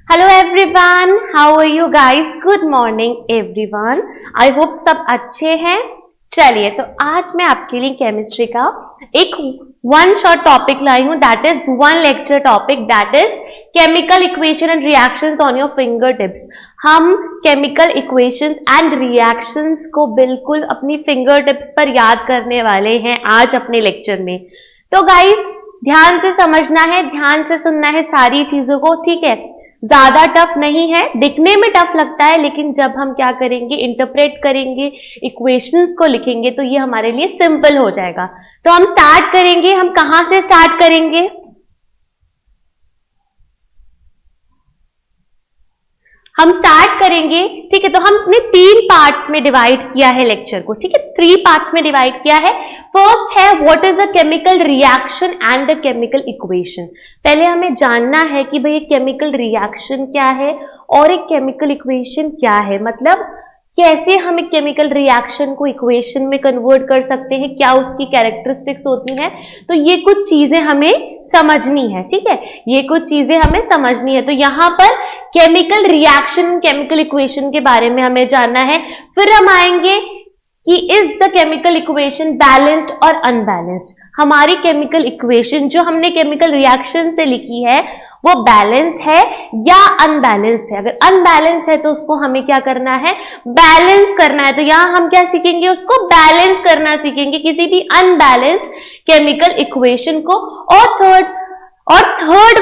Hello everyone, how are you guys? Good morning everyone. I hope सब अच्छे हैं। चलिए, तो आज मैं आपके लिए केमिस्ट्री का एक वन शॉट टॉपिक लाई हूं, that is one lecture topic, that is chemical equation and reactions on your finger tips. हम केमिकल इक्वेशंस एंड रिएक्शंस को बिल्कुल अपनी फिंगर टिप्स पर याद करने वाले हैं आज अपने लेक्चर में। तो गाइस, ध्यान से समझना है, ध्यान से सुनना है सारी चीजों को, ठीक है? ज्यादा टफ नहीं है, दिखने में टफ लगता है, लेकिन जब हम क्या करेंगे, इंटरप्रेट करेंगे, इक्वेशंस को लिखेंगे, तो ये हमारे लिए सिंपल हो जाएगा। तो हम स्टार्ट करेंगे। हम कहां से स्टार्ट करेंगे? हम स्टार्ट करेंगे, ठीक है? तो हमने 3 पार्ट्स में डिवाइड किया है लेक्चर को, ठीक है? 3 पार्ट्स में डिवाइड किया है। फर्स्ट है what is a chemical reaction and a chemical equation. पहले हमें जानना है कि भाई केमिकल रिएक्शन क्या है और एक केमिकल इक्वेशन क्या है, मतलब कैसे हम एक केमिकल रिएक्शन को इक्वेशन में कन्वर्ट कर सकते हैं, क्या उसकी कैरेक्टरिस्टिक्स होती हैं। तो ये कुछ चीजें हमें समझनी है, ठीक है? ये कुछ चीजें हमें समझनी है। तो यहां पर केमिकल रिएक्शन, केमिकल इक्वेशन के बारे में हमें जानना है। फिर हम आएंगे कि is the chemical equation balanced और अनबैलेंस्ड। हमारी केमिकल इक्वेशन जो हमने केमिकल रिएक्शन से लिखी है वो बैलेंस है या अनबैलेंस्ड है। अगर अनबैलेंस्ड है तो उसको हमें क्या करना है, बैलेंस करना है। तो यहां हम क्या सीखेंगे, उसको बैलेंस करना सीखेंगे, किसी भी अनबैलेंस्ड केमिकल इक्वेशन को। और थर्ड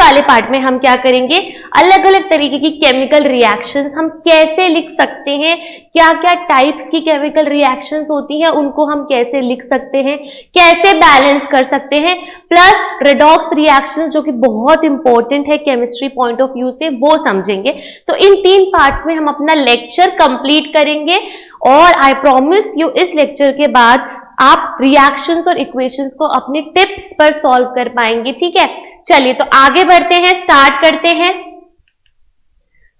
वाले पार्ट में हम क्या करेंगे, अलग अलग तरीके की केमिकल रिएक्शंस हम कैसे लिख सकते हैं, क्या क्या टाइप्स की केमिकल रिएक्शंस होती हैं, उनको हम कैसे लिख सकते हैं, कैसे बैलेंस कर सकते हैं, प्लस रेडॉक्स रिएक्शंस जो कि बहुत इंपॉर्टेंट है केमिस्ट्री पॉइंट ऑफ व्यू से, वो समझेंगे। तो इन 3 पार्ट्स में हम अपना लेक्चर कंप्लीट करेंगे और आई प्रॉमिस यू इस लेक्चर के बाद आप रिएक्शंस और इक्वेशंस को अपने टिप्स पर सॉल्व कर पाएंगे, ठीक है? चलिए, तो आगे बढ़ते हैं, स्टार्ट करते हैं।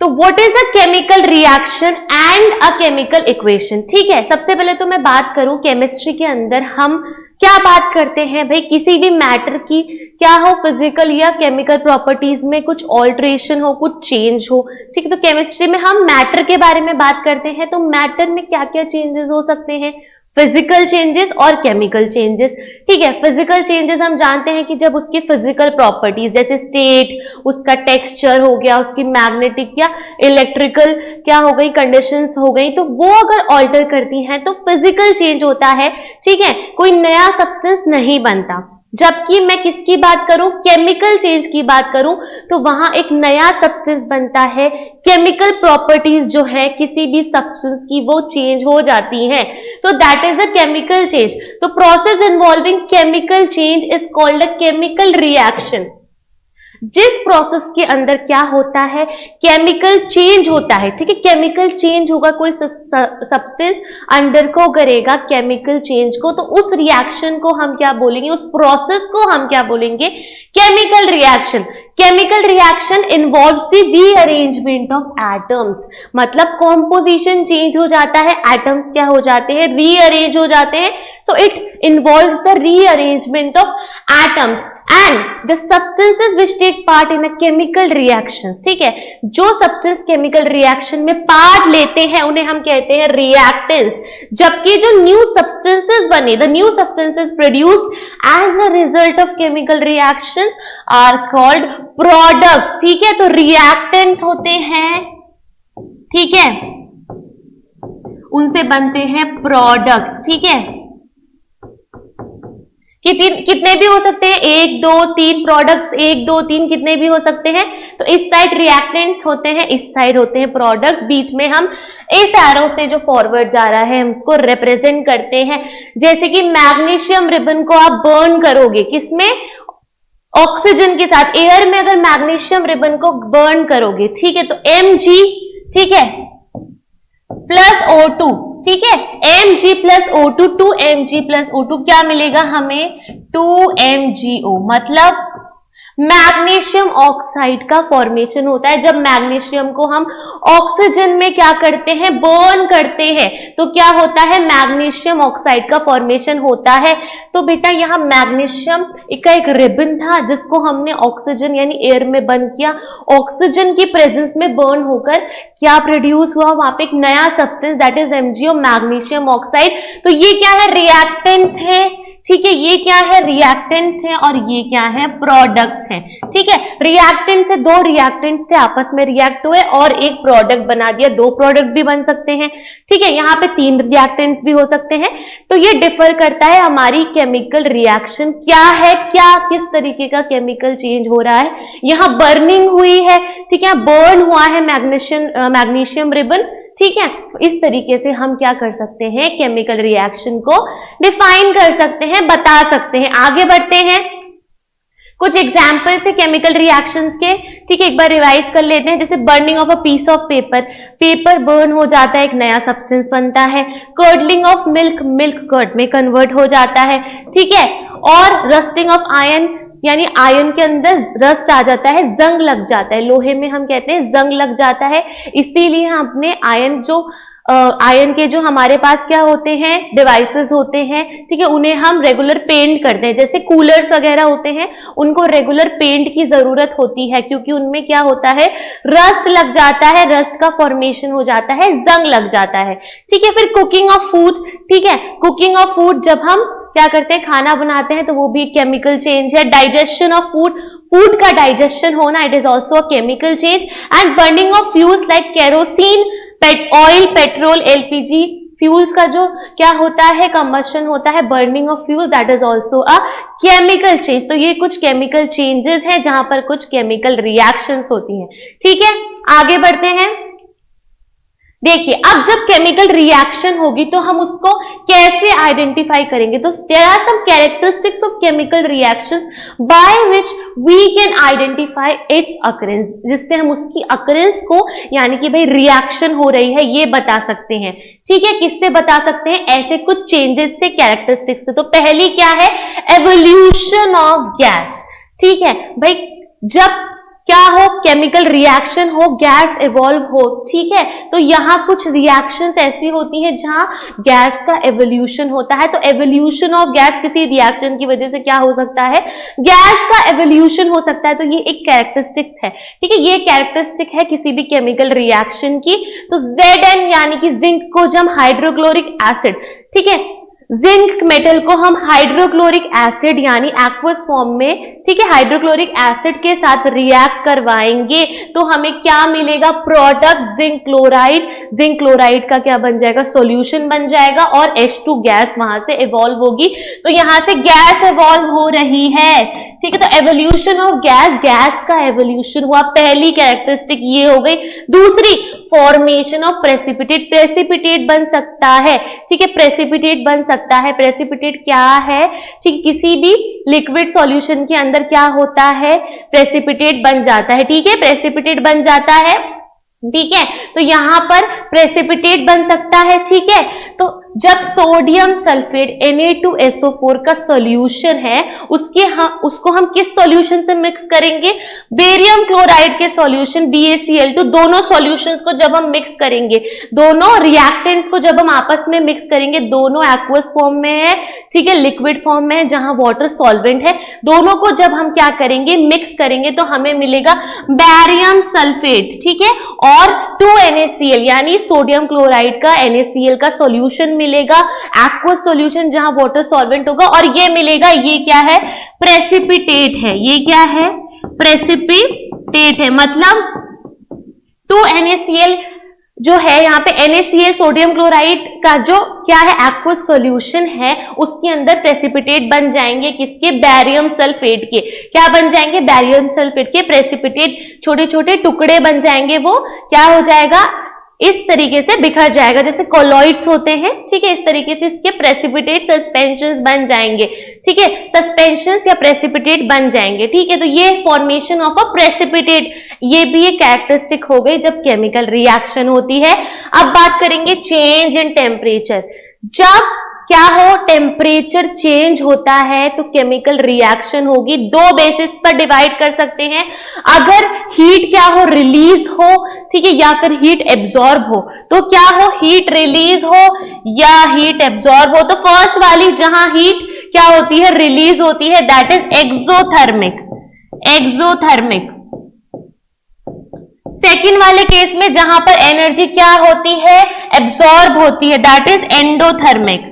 तो what is a chemical reaction and a chemical equation, ठीक है? सबसे पहले तो मैं बात करूं, केमिस्ट्री के अंदर हम क्या बात करते हैं भाई, किसी भी मैटर की, क्या हो, फिजिकल या केमिकल प्रॉपर्टीज में कुछ ऑल्ट्रेशन हो, कुछ चेंज हो, ठीक है? तो केमिस्ट्री में हम मैटर के बारे में बात करते हैं। तो मैटर में क्या क्या चेंजेस हो सकते हैं, फिजिकल चेंजेस और केमिकल चेंजेस, ठीक है? फिजिकल चेंजेस हम जानते हैं कि जब उसकी फिजिकल प्रॉपर्टीज जैसे स्टेट, उसका टेक्सचर हो गया, उसकी मैग्नेटिक या इलेक्ट्रिकल क्या हो गई, कंडीशंस हो गई, तो वो अगर ऑल्टर करती हैं तो फिजिकल चेंज होता है, ठीक है? कोई नया सब्सटेंस नहीं बनता। जबकि मैं किसकी बात करूं, केमिकल चेंज की बात करूं, तो वहां एक नया सब्सटेंस बनता है, केमिकल प्रॉपर्टीज जो है किसी भी सब्सटेंस की वो चेंज हो जाती हैं, तो that is a chemical change. तो process involving chemical change is called a chemical reaction. जिस प्रोसेस के अंदर क्या होता है, केमिकल चेंज होता है, ठीक है? केमिकल चेंज होगा, कोई सब्सटेंस अंडरगो करेगा केमिकल चेंज को, तो उस रिएक्शन को हम क्या बोलेंगे, उस प्रोसेस को हम क्या बोलेंगे, chemical reaction. Chemical reaction involves the rearrangement of atoms, मतलब कॉम्पोजिशन चेंज हो जाता है, एटम्स क्या हो जाते हैं, रीअरेंज हो जाते हैं। So it involves the rearrangement of atoms and the substances which take part in a chemical reaction, ठीक है? जो सब्सटेंस केमिकल रिएक्शन में पार्ट लेते हैं उन्हें हम कहते हैं रिएक्टेंट्स। जबकि जो न्यू सब्सटेंसेस बने, the new substances produced as a result of chemical reaction are called products, ठीक है? तो रिएक्टेंट्स होते हैं, ठीक है, उनसे बनते हैं प्रोडक्ट्स, ठीक है? कितने भी हो सकते हैं, 1 2 3 प्रोडक्ट्स, 1 2 3 कितने भी हो सकते हैं। तो इस साइड रिएक्टेंट्स होते हैं, इस साइड होते हैं प्रोडक्ट। बीच में हम इस एरो से जो फॉरवर्ड जा रहा है हम उसको रिप्रेजेंट करते हैं। जैसे कि मैग्नीशियम रिबन को आप बर्न करोगे, किसमें, ऑक्सीजन के साथ, एयर में अगर मैग्नीशियम रिबन को बर्न करोगे, ठीक है, तो Mg, ठीक है, प्लस O2, ठीक है, Mg plus O2, 2Mg plus O2 क्या मिलेगा हमें, 2MgO। मतलब मैग्नीशियम ऑक्साइड का फॉर्मेशन होता है। जब मैग्नीशियम को हम ऑक्सीजन में क्या करते हैं, बर्न करते हैं, तो क्या होता है, मैग्नीशियम ऑक्साइड का फॉर्मेशन होता है। तो बेटा यहाँ मैग्नीशियम का एक रिबन था जिसको हमने ऑक्सीजन यानी एयर में बर्न किया, ऑक्सीजन की प्रेजेंस में बर्न होकर क्या प्रोड्यूस हुआ, वहां पे एक नया substance that is MgO, magnesium oxide. तो ये क्या है, रिएक्टेंट्स है, ठीक है, ये क्या है, रिएक्टेंट्स है, और ये क्या है, प्रोडक्ट है। ठीक है, रिएक्टेंट से दो रिएक्टेंट्स थे, आपस में रिएक्ट हुए और एक प्रोडक्ट बना दिया, दो प्रोडक्ट भी बन सकते हैं। ठीक है, यहाँ पे 3 रिएक्टेंट्स भी हो सकते हैं। तो ये डिफर करता है हमारी केमिकल रिएक्शन क्या है, क्या किस तरीके का केमिकल चेंज हो रहा है। यहाँ बर्निंग हुई है, ठीक है, बर्न हुआ है मैग्नीशियम रिबन। ठीक है, इस तरीके से हम क्या कर सकते हैं, केमिकल रिएक्शन को डिफाइन कर सकते हैं, बता सकते हैं। आगे बढ़ते हैं, कुछ एग्जाम्पल्स है केमिकल रिएक्शंस के। ठीक है, एक बार रिवाइज कर लेते हैं। जैसे burning of a piece of paper, paper burn हो जाता है, एक नया सब्सटेंस बनता है। Curdling of milk, milk curd में कन्वर्ट हो जाता है। ठीक है, और रस्टिंग ऑफ आयरन, यानी आयरन के अंदर रस्ट आ जाता है, जंग लग जाता है, लोहे में हम कहते हैं जंग लग जाता है। इसीलिए हम अपने आयरन के जो हमारे पास क्या होते हैं, डिवाइसेस होते हैं, ठीक है, उन्हें हम रेगुलर पेंट करते हैं। जैसे कूलर्स वगैरह होते हैं, उनको रेगुलर पेंट की जरूरत होती है क्योंकि उनमें क्या होता है, रस्ट लग जाता है, रस्ट का फॉर्मेशन हो जाता है, जंग लग जाता है। ठीक है, फिर कुकिंग ऑफ फूड, ठीक है, कुकिंग ऑफ फूड जब हम क्या करते हैं, खाना बनाते हैं, तो वो भी केमिकल चेंज है। डाइजेशन ऑफ फूड, फूड का डाइजेशन होना, it is also a chemical change. And burning of fuels like kerosene, oil, petrol, LPG fuels का जो क्या होता है, कंबशन होता है, burning of fuel, that is also a chemical change. तो ये कुछ केमिकल चेंजेस हैं जहां पर कुछ केमिकल रिएक्शंस होती हैं। ठीक है, आगे बढ़ते हैं। देखिए, अब जब केमिकल रिएक्शन होगी तो हम उसको कैसे आइडेंटिफाई करेंगे। तो there are some characteristics of chemical reactions by which we can identify its occurrence, जिससे हम उसकी अकरेंस को, यानी कि भाई रिएक्शन हो रही है, ये बता सकते हैं। ठीक है, किससे बता सकते हैं, ऐसे कुछ चेंजेस से, कैरेक्टरिस्टिक्स से। तो पहली क्या है, एवोल्यूशन ऑफ गैस। ठीक है भाई, जब क्या हो, केमिकल रिएक्शन हो, गैस इवॉल्व हो, ठीक है, तो यहां कुछ रिएक्शंस ऐसी होती हैं जहां गैस का एवोल्यूशन होता है। तो एवोल्यूशन ऑफ गैस किसी रिएक्शन की वजह से क्या हो सकता है, गैस का एवोल्यूशन हो सकता है। तो ये एक कैरेक्टरिस्टिक है। ठीक है, ये कैरेक्टरिस्टिक है किसी भी केमिकल रिएक्शन की। तो Zn यानी कि जिंक को जब हाइड्रोक्लोरिक एसिड, ठीक है, जिंक मेटल को हम हाइड्रोक्लोरिक एसिड यानी एक्वस फॉर्म में, ठीक है, हाइड्रोक्लोरिक एसिड के साथ रिएक्ट करवाएंगे तो हमें क्या मिलेगा, product zinc chloride. Zinc chloride का क्या बन जाएगा, सॉल्यूशन बन जाएगा और H2 गैस वहां से इवॉल्व होगी। तो यहां से गैस इवॉल्व हो रही है। ठीक है, तो एवोल्यूशन ऑफ गैस, गैस का एवोल्यूशन हुआ, पहली कैरेक्टरिस्टिक ये हो गई। दूसरी, फॉर्मेशन ऑफ प्रेसिपिटेट, प्रेसिपिटेट बन सकता है। ठीक है, प्रेसिपिटेट बन सकता है। प्रेसिपिटेट क्या है, ठीक, किसी भी लिक्विड सॉल्यूशन के अंदर क्या होता है, प्रेसिपिटेट बन जाता है। ठीक है, प्रेसिपिटेट बन जाता है। ठीक है, तो यहां पर प्रेसिपिटेट बन सकता है। ठीक है, तो जब सोडियम सल्फेट Na2SO4 का सॉल्यूशन है, उसको हम किस सॉल्यूशन से मिक्स करेंगे, बेरियम क्लोराइड के सॉल्यूशन BaCl2, दोनों सॉल्यूशंस को जब हम मिक्स करेंगे, दोनों रिएक्टेंट्स को जब हम आपस में मिक्स करेंगे, दोनों एक्वस फॉर्म में है, ठीक है, लिक्विड फॉर्म में है जहां वाटर सॉल्वेंट है, दोनों को जब हम क्या करेंगे, मिक्स करेंगे, तो हमें मिलेगा बेरियम सल्फेट। ठीक है, और 2NaCl यानी सोडियम क्लोराइड का NaCl का सॉल्यूशन मिलेगा, एक्वस सॉल्यूशन जहां वाटर सॉल्वेंट होगा, और ये मिलेगा, ये क्या है, प्रेसिपिटेट है। ये क्या है, प्रेसिपिटेट है। मतलब 2NaCl जो है, यहाँ पे NaCl सोडियम क्लोराइड का जो क्या है, एक्वस सॉल्यूशन है, उसके अंदर प्रेसिपिटेट बन जाएंगे, किसके, बेरियम सल्फेट के। क्या बन जाएंगे, बेरियम सल्फेट के प्रेसिपिटेट, छोटे छोटे टुकड़े बन जाएंगे। वो क्या हो जाएगा, इस तरीके से बिखर जाएगा, जैसे कोलॉइड्स होते हैं। ठीक है, इस तरीके से इसके प्रेसिपिटेट सस्पेंशंस बन जाएंगे। ठीक है, सस्पेंशंस या प्रेसिपिटेट बन जाएंगे। ठीक है, तो ये फॉर्मेशन ऑफ अ प्रेसिपिटेट, ये भी एक कैरेक्टरिस्टिक हो गई जब केमिकल रिएक्शन होती है। अब बात करेंगे चेंज इन टेम्परेचर। जब क्या हो, टेम्परेचर चेंज होता है तो केमिकल रिएक्शन होगी। दो बेसिस पर डिवाइड कर सकते हैं, अगर हीट क्या हो, रिलीज हो, ठीक है, या फिर हीट एब्जॉर्ब हो। तो क्या हो, हीट रिलीज हो या हीट एब्जॉर्ब हो। तो फर्स्ट वाली जहां हीट क्या होती है, रिलीज होती है, that is exothermic, exothermic. Second वाले केस में जहां पर एनर्जी क्या होती है, एब्सॉर्ब होती है, दैट इज एंडोथर्मिक।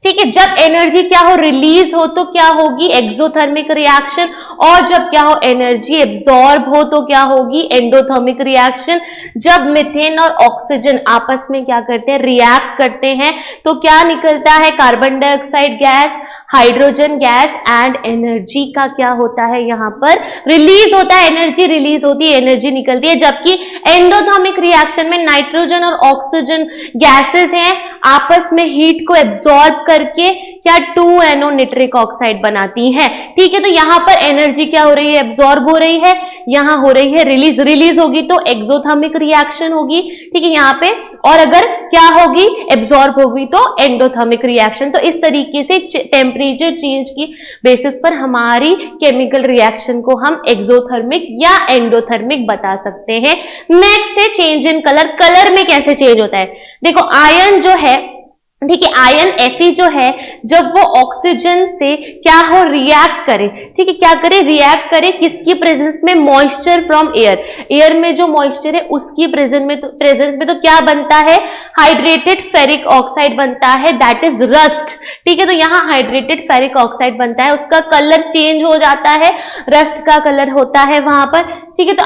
ठीक है, जब एनर्जी क्या हो, रिलीज हो तो क्या होगी, एक्सोथर्मिक रिएक्शन, और जब क्या हो, एनर्जी एब्सॉर्ब हो तो क्या होगी, एंडोथर्मिक रिएक्शन। जब मीथेन और ऑक्सीजन आपस में क्या करते हैं, रिएक्ट करते हैं, तो क्या निकलता है, carbon dioxide gas, hydrogen gas, and energy का क्या होता है, यहां पर रिलीज होता है, एनर्जी रिलीज होती है, एनर्जी निकलती है। जबकि एंडोथर्मिक रिएक्शन में नाइट्रोजन और ऑक्सीजन गैसेस हैं, आपस में हीट को एब्सॉर्ब करके क्या 2NO निट्रिक ऑक्साइड बनाती हैं। ठीक है, तो यहां पर एनर्जी क्या हो रही है, एब्सॉर्ब हो रही है, यहां हो रही है रिलीज, रिलीज होगी तो एक्सोथर्मिक रिएक्शन होगी। ठीक है, यहां पे, और अगर क्या होगी, एब्सॉर्ब होगी तो एंडोथर्मिक रिएक्शन। तो इस तरीके से टेम्परेचर चेंज की बेसिस पर हमारी केमिकल रिएक्शन को हम एक्सोथर्मिक या एंडोथर्मिक बता सकते हैं। नेक्स्ट है चेंज इन कलर। कलर में कैसे चेंज होता है, देखो आयन जो है, ठीक है, आयन Fe जो है, जब वो ऑक्सीजन से क्या हो, रिएक्ट करे, ठीक है, क्या करे, रिएक्ट करे, किसकी प्रेजेंस में, मॉइस्चर फ्रॉम एयर, एयर में जो मॉइस्चर है उसकी प्रेजेंस में तो क्या बनता है, हाइड्रेटेड फेरिक ऑक्साइड बनता है, दैट इज रस्ट। ठीक है, तो यहाँ हाइड्रेटेड फेरिक ऑक्साइड बनता है, उसका कलर चेंज हो जाता है, रस्ट का कलर होता है वहां पर। ठीक है, तो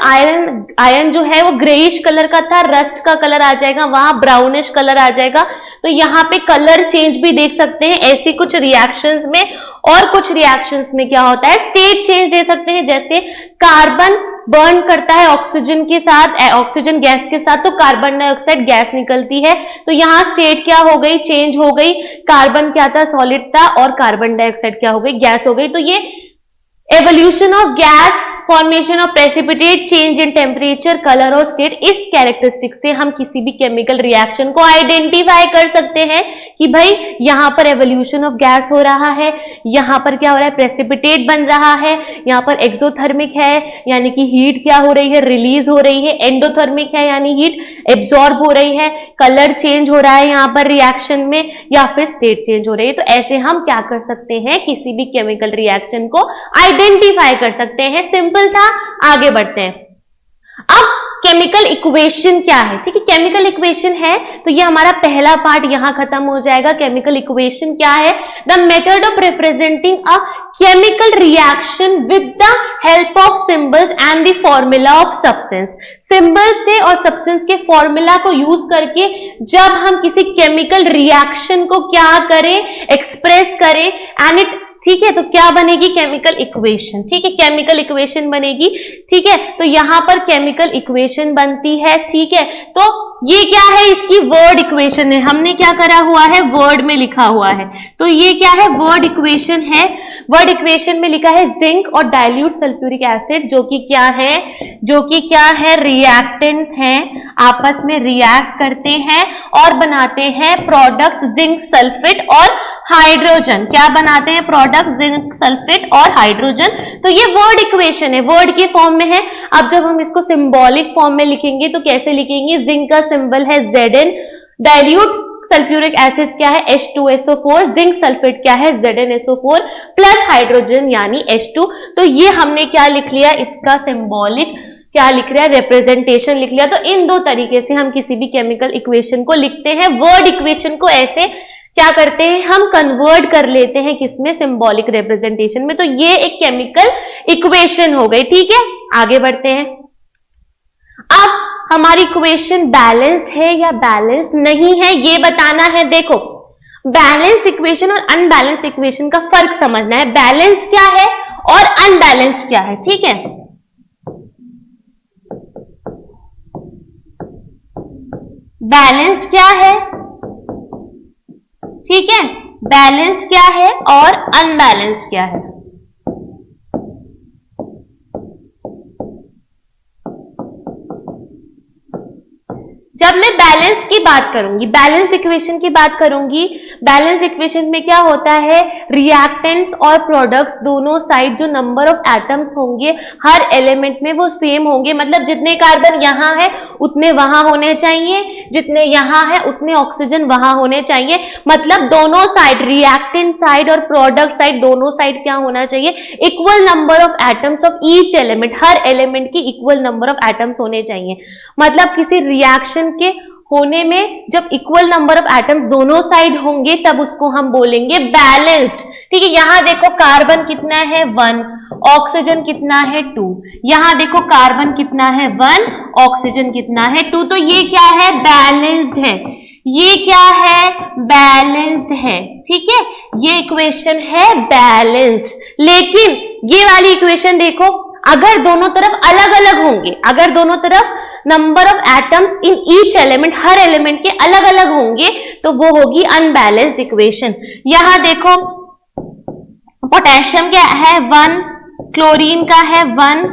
आयरन जो है वो ग्रेइश कलर का था, रस्ट का कलर आ जाएगा वहां ब्राउनिश कलर आ जाएगा। तो यहाँ पे कलर चेंज भी देख सकते हैं ऐसे कुछ रिएक्शंस में। और कुछ रिएक्शंस में क्या होता है, स्टेट चेंज दे सकते हैं, जैसे कार्बन बर्न करता है ऑक्सीजन के साथ, ऑक्सीजन गैस के साथ, तो कार्बन डाइऑक्साइड गैस निकलती है, तो यहाँ स्टेट क्या हो गई, चेंज हो गई, कार्बन क्या था, सॉलिड था, और कार्बन डाइऑक्साइड क्या हो गई, गैस हो गई। तो ये evolution of gas, formation of precipitate, change in temperature, colour और स्टेट, इस कैरेक्टरिस्टिक से हम किसी भी केमिकल रिएक्शन को आइडेंटिफाई कर सकते हैं कि भाई यहां पर एवोल्यूशन ऑफ गैस हो रहा है, यहां पर क्या हो रहा है, प्रेसिपिटेट बन रहा है, यहां पर एक्सोथर्मिक है यानी कि हीट क्या हो रही है, रिलीज हो रही है, एंडोथर्मिक है यानी हीट एब्सॉर्ब हो रही है, कलर चेंज हो रहा है यहां पर रिएक्शन में, या फिर स्टेट चेंज हो रही है। तो ऐसे हम क्या कर सकते हैं, किसी भी केमिकल रिएक्शन को आइडेंटिफाई कर सकते हैं। सिंपल था, आगे बढ़ते हैं। अब केमिकल इक्वेशन क्या है, ठीक है, केमिकल इक्वेशन है तो ये हमारा पहला पार्ट यहां खत्म हो जाएगा। केमिकल इक्वेशन क्या है, the method of representing a chemical reaction with the help of symbols and the formula of substance. Symbol से और सब्सटेंस के फॉर्मूला को यूज करके जब हम किसी केमिकल रिएक्शन को क्या करें, एक्सप्रेस करें, एंड इट, ठीक है, तो क्या बनेगी, केमिकल इक्वेशन। ठीक है, केमिकल इक्वेशन बनेगी। ठीक है, तो यहां पर केमिकल इक्वेशन बनती है। ठीक है, तो ये क्या है, इसकी वर्ड इक्वेशन है, हमने क्या करा हुआ है, वर्ड में लिखा हुआ है, तो ये क्या है, वर्ड इक्वेशन है। वर्ड इक्वेशन में लिखा है जिंक और डाइल्यूट सल्फ्यूरिक एसिड, जो कि क्या है, रिएक्टेंट्स हैं, आपस में रिएक्ट करते हैं और बनाते हैं प्रोडक्ट्स जिंक सल्फेट और हाइड्रोजन। क्या बनाते हैं, प्रोडक्ट जिंक सल्फेट और हाइड्रोजन। तो ये वर्ड इक्वेशन है, वर्ड के फॉर्म में है। अब जब हम इसको सिंबॉलिक फॉर्म में लिखेंगे तो कैसे लिखेंगे, जिंक का सिंबल है Zn, डाइल्यूट सल्फ्यूरिक एसिड क्या है, H2SO4, जिंक सल्फेट क्या है, ZnSO4 प्लस हाइड्रोजन यानी H2। तो ये हमने क्या लिख लिया, इसका सिंबॉलिक क्या लिख रहा है, रिप्रेजेंटेशन लिख लिया। तो इन दो तरीके से हम किसी भी केमिकल इक्वेशन को लिखते हैं। वर्ड इक्वेशन को ऐसे क्या करते हैं, हम कन्वर्ट कर लेते हैं किसमें, सिंबॉलिक रिप्रेजेंटेशन में। तो ये एक केमिकल इक्वेशन हो गई। ठीक है, आगे बढ़ते हैं। अब हमारी इक्वेशन बैलेंस्ड है या बैलेंस्ड नहीं है ये बताना है। देखो, बैलेंस्ड इक्वेशन और अनबैलेंस्ड इक्वेशन का फर्क समझना है। बैलेंस्ड क्या है और अनबैलेंस्ड क्या है। ठीक है, बैलेंस्ड क्या है, ठीक है, बैलेंस्ड क्या है और अनबैलेंस्ड क्या है। जब मैं बैलेंस्ड की बात करूंगी, बैलेंस्ड इक्वेशन की बात करूंगी, बैलेंस्ड इक्वेशन में क्या होता है, रिएक्टेंट्स और प्रोडक्ट्स दोनों साइड जो नंबर ऑफ एटम्स होंगे हर एलिमेंट में वो सेम होंगे, मतलब जितने कार्बन यहाँ है उतने वहां होने चाहिए, जितने यहाँ है उतने ऑक्सीजन वहां होने चाहिए, मतलब दोनों साइड, रिएक्टेंट साइड और प्रोडक्ट साइड, दोनों साइड क्या होना चाहिए, equal number of atoms of each element, her element की इक्वल नंबर ऑफ एटम्स होने चाहिए। मतलब किसी रिएक्शन के होने में जब इक्वल नंबर ऑफ एटम्स दोनों साइड होंगे तब उसको हम बोलेंगे बैलेंस्ड। ठीक है, यहां देखो कार्बन कितना है 1, ऑक्सीजन कितना है 2, यहां देखो कार्बन कितना है 1, ऑक्सीजन कितना है 2, तो ये क्या है, बैलेंस्ड है, ये क्या है, बैलेंस्ड है। ठीक है, ये इक्वेशन है बैलेंस्ड। लेकिन ये वाली इक्वेशन देखो, अगर दोनों तरफ अलग अलग होंगे, अगर दोनों तरफ number of atoms in each element, her element के अलग अलग होंगे तो वो होगी अनबैलेंस्ड इक्वेशन। यहां देखो पोटेशियम क्या है 1, क्लोरीन का है 1,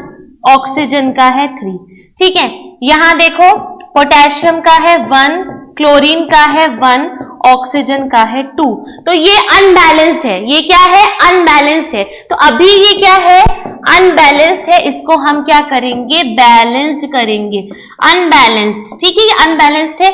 ऑक्सीजन का है 3। ठीक है, यहां देखो पोटेशियम का है 1, क्लोरीन का है 1, ऑक्सीजन का है 2, तो ये अनबैलेंस्ड है। ये क्या है, अनबैलेंस्ड है। तो अभी ये क्या है, अनबैलेंस्ड है, इसको हम क्या करेंगे, बैलेंस्ड करेंगे, अनबैलेंस्ड। ठीक है, ये अनबैलेंस्ड है।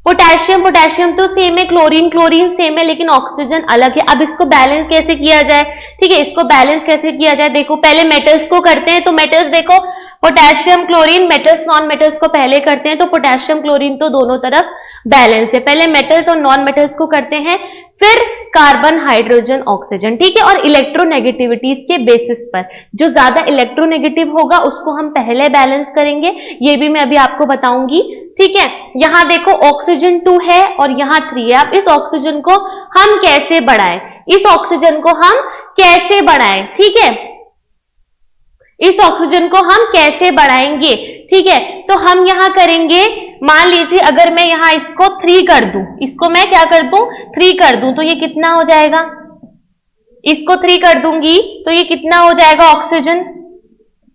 पोटेशियम पोटेशियम तो सेम है, क्लोरीन क्लोरीन सेम है, लेकिन ऑक्सीजन अलग है। अब इसको बैलेंस कैसे किया जाए, ठीक है, इसको बैलेंस कैसे किया जाए, देखो पहले मेटल्स को करते हैं। तो मेटल्स देखो potassium chlorine, metals non metals को पहले करते हैं, तो पोटेशियम क्लोरीन तो दोनों तरफ बैलेंस है। पहले मेटल्स और नॉन मेटल्स को करते हैं, फिर कार्बन हाइड्रोजन ऑक्सीजन। ठीक है, और इलेक्ट्रोनेगेटिविटीज के बेसिस पर जो ज्यादा इलेक्ट्रोनेगेटिव होगा उसको हम पहले बैलेंस करेंगे, ये भी मैं अभी आपको बताऊंगी। ठीक है, यहां देखो ऑक्सीजन 2 है और यहां 3 है। अब इस ऑक्सीजन को हम कैसे बढ़ाएं, इस ऑक्सीजन को हम कैसे बढ़ाएं, ठीक है, इस ऑक्सीजन को हम कैसे बढ़ाएंगे। ठीक है, तो हम यहां करेंगे, मान लीजिए अगर मैं यहां इसको 3 कर दूं, इसको मैं क्या कर दूं, 3 कर दूं, तो ये कितना हो जाएगा, इसको 3 कर दूंगी तो ये कितना हो जाएगा, ऑक्सीजन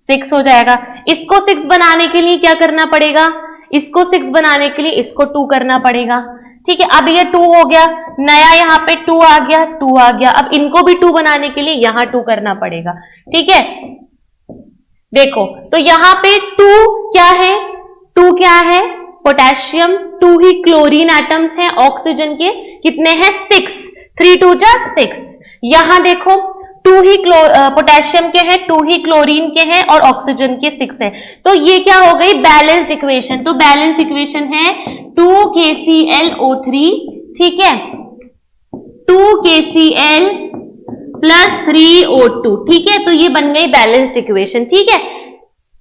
6 हो जाएगा। इसको 6 बनाने के लिए क्या करना पड़ेगा, इसको 6 बनाने के लिए इसको 2 करना पड़ेगा। ठीक है, अब ये 2 हो गया, नया यहाँ पे 2 आ गया, 2 आ गया। अब इनको भी 2 बनाने के लिए यहां 2 करना पड़ेगा। ठीक है, देखो तो यहां पे 2 क्या है, 2 क्या है, पोटेशियम, 2 ही क्लोरीन एटम्स हैं, ऑक्सीजन के कितने हैं 6, 3 2 जा 6। यहां देखो 2 ही पोटेशियम के हैं, 2 ही क्लोरीन के हैं और ऑक्सीजन के 6 है, तो ये क्या हो गई, बैलेंस्ड इक्वेशन। तो बैलेंस्ड इक्वेशन है 2KClO3, ठीक है, 2KCl प्लस 3O2। ठीक है, तो ये बन गई बैलेंस्ड इक्वेशन। ठीक है,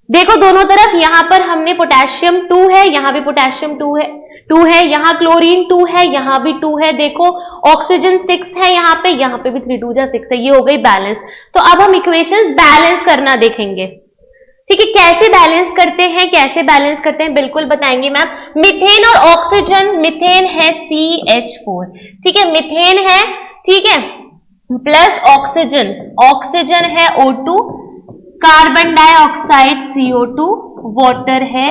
देखो दोनों तरफ, यहां पर हमने पोटेशियम 2 है, यहां भी पोटेशियम 2 है, यहां क्लोरीन 2 है, यहां भी 2 है, देखो ऑक्सीजन 6 है यहां पे भी 3 2 जा 6 है, ये हो गई बैलेंस। तो अब हम इक्वेशंस बैलेंस करना देखेंगे। ठीक है, कैसे बैलेंस करते हैं, कैसे बैलेंस करते हैं बिल्कुल बताएंगे मैम। मीथेन और ऑक्सीजन, मीथेन है CH4, ठीक है, मीथेन है, ठीक है, प्लस ऑक्सीजन, ऑक्सीजन है O2, carbon dioxide CO2, water है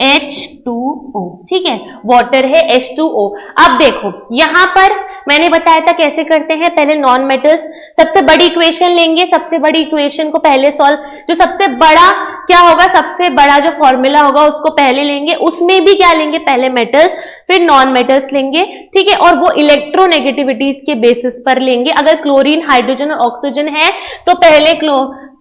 H2O। ठीक है, वाटर है H2O। अब देखो यहां पर मैंने बताया था कैसे करते हैं, पहले नॉन मेटल्स, सबसे बड़ी इक्वेशन लेंगे, सबसे बड़ी इक्वेशन को पहले सॉल्व, जो सबसे बड़ा क्या होगा, सबसे बड़ा जो फॉर्मूला होगा उसको पहले लेंगे, उसमें भी क्या लेंगे, पहले मेटल्स फिर नॉन मेटल्स लेंगे। ठीक है, और वो इलेक्ट्रोनेगेटिविटीज के बेसिस पर लेंगे। अगर क्लोरीन हाइड्रोजन और ऑक्सीजन है तो पहले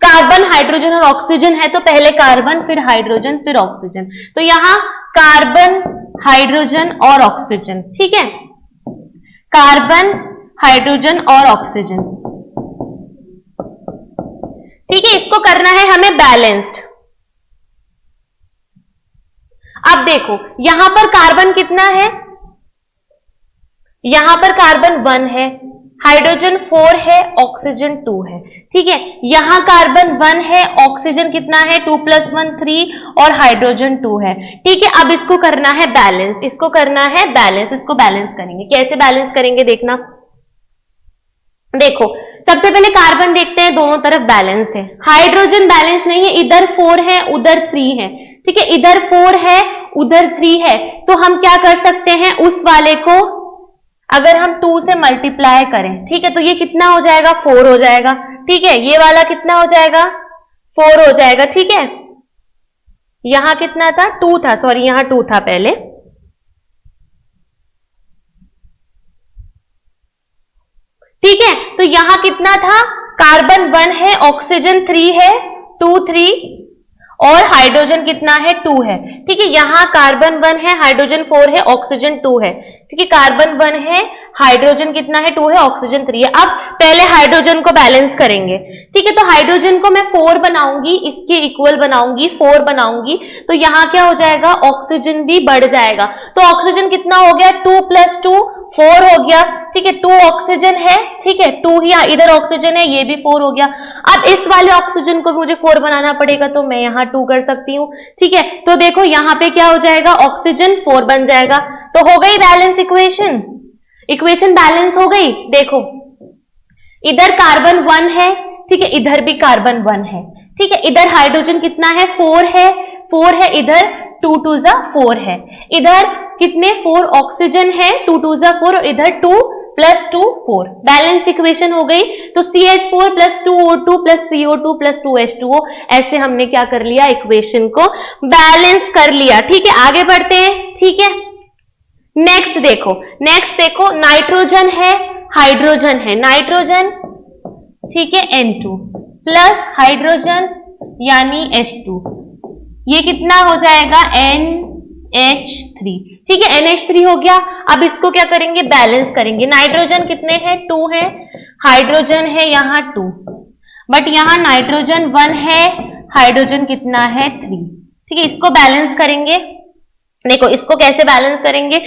कार्बन हाइड्रोजन और ऑक्सीजन है तो पहले कार्बन फिर हाइड्रोजन फिर ऑक्सीजन, तो यहां कार्बन हाइड्रोजन और ऑक्सीजन। ठीक है, कार्बन हाइड्रोजन और ऑक्सीजन। ठीक है, इसको करना है हमें बैलेंस्ड। अब देखो यहां पर कार्बन कितना है, यहां पर कार्बन 1 है, हाइड्रोजन 4 है, ऑक्सीजन 2 है। ठीक है, यहां कार्बन 1 है, ऑक्सीजन कितना है 2 + 1 3 और हाइड्रोजन 2 है। ठीक है, अब इसको करना है बैलेंस, इसको करना है बैलेंस, इसको बैलेंस करेंगे। कैसे बैलेंस करेंगे देखना, देखो सबसे पहले कार्बन देखते हैं, दोनों तरफ बैलेंस्ड है। हाइड्रोजन बैलेंस नहीं है, इधर 4 है उधर 3 है। ठीक है, इधर 4 है उधर 3 है, तो हम क्या कर सकते हैं, उस वाले को अगर हम 2 से मल्टीप्लाई करें, ठीक है, तो ये कितना हो जाएगा, 4 हो जाएगा, ठीक है, ये वाला कितना हो जाएगा, 4 हो जाएगा, ठीक है। यहां कितना था, 2 था, सॉरी यहां 2 था पहले, ठीक है। तो यहां कितना था, कार्बन 1 है, ऑक्सीजन 3 है, 2 3, और हाइड्रोजन कितना है, 2 है, ठीक है। यहां कार्बन 1 है, हाइड्रोजन 4 है, ऑक्सीजन 2 है, ठीक है। कार्बन 1 है, हाइड्रोजन कितना है, 2 है, ऑक्सीजन 3 है। अब पहले हाइड्रोजन को बैलेंस करेंगे, ठीक है। तो हाइड्रोजन को मैं 4 बनाऊंगी, इसके इक्वल बनाऊंगी, 4 बनाऊंगी, तो यहां क्या हो जाएगा, ऑक्सीजन भी बढ़ जाएगा। तो ऑक्सीजन कितना हो गया, 2 + 2 4 हो गया, ठीक है। 2 ऑक्सीजन है, ठीक है, 2 ही इधर ऑक्सीजन है, ये भी 4 हो गया। अब इस वाले ऑक्सीजन को मुझे 4 बनाना पड़ेगा, तो मैं यहां 2 कर सकती हूं, ठीक है। तो देखो यहां पे क्या हो जाएगा, ऑक्सीजन 4 बन जाएगा, तो हो गई बैलेंस इक्वेशन, इक्वेशन बैलेंस हो गई। देखो इधर कार्बन 1 है, ठीक है, इधर भी कार्बन 1 है, ठीक है। इधर हाइड्रोजन कितना है, 4 है, 4 है, इधर 2 2 4 है, इधर कितने 4 ऑक्सीजन है, 2 2 4, और इधर 2 + 2 4, बैलेंस्ड इक्वेशन हो गई। तो CH4 + 2O2 + CO2 + 2H2O, ऐसे हमने क्या कर लिया, इक्वेशन को बैलेंस कर लिया, ठीक है। आगे बढ़ते हैं, ठीक है। नेक्स्ट देखो नाइट्रोजन है, हाइड्रोजन है, नाइट्रोजन, ठीक है, N2 प्लस हाइड्रोजन यानी H2, ये कितना हो जाएगा, NH3, ठीक है, NH3 हो गया। अब इसको क्या करेंगे, बैलेंस करेंगे। नाइट्रोजन कितने हैं, 2 है, हाइड्रोजन है यहां 2, बट यहां नाइट्रोजन 1 है, हाइड्रोजन कितना है 3, ठीक है। इसको बैलेंस करेंगे, देखो इसको कैसे बैलेंस करेंगे,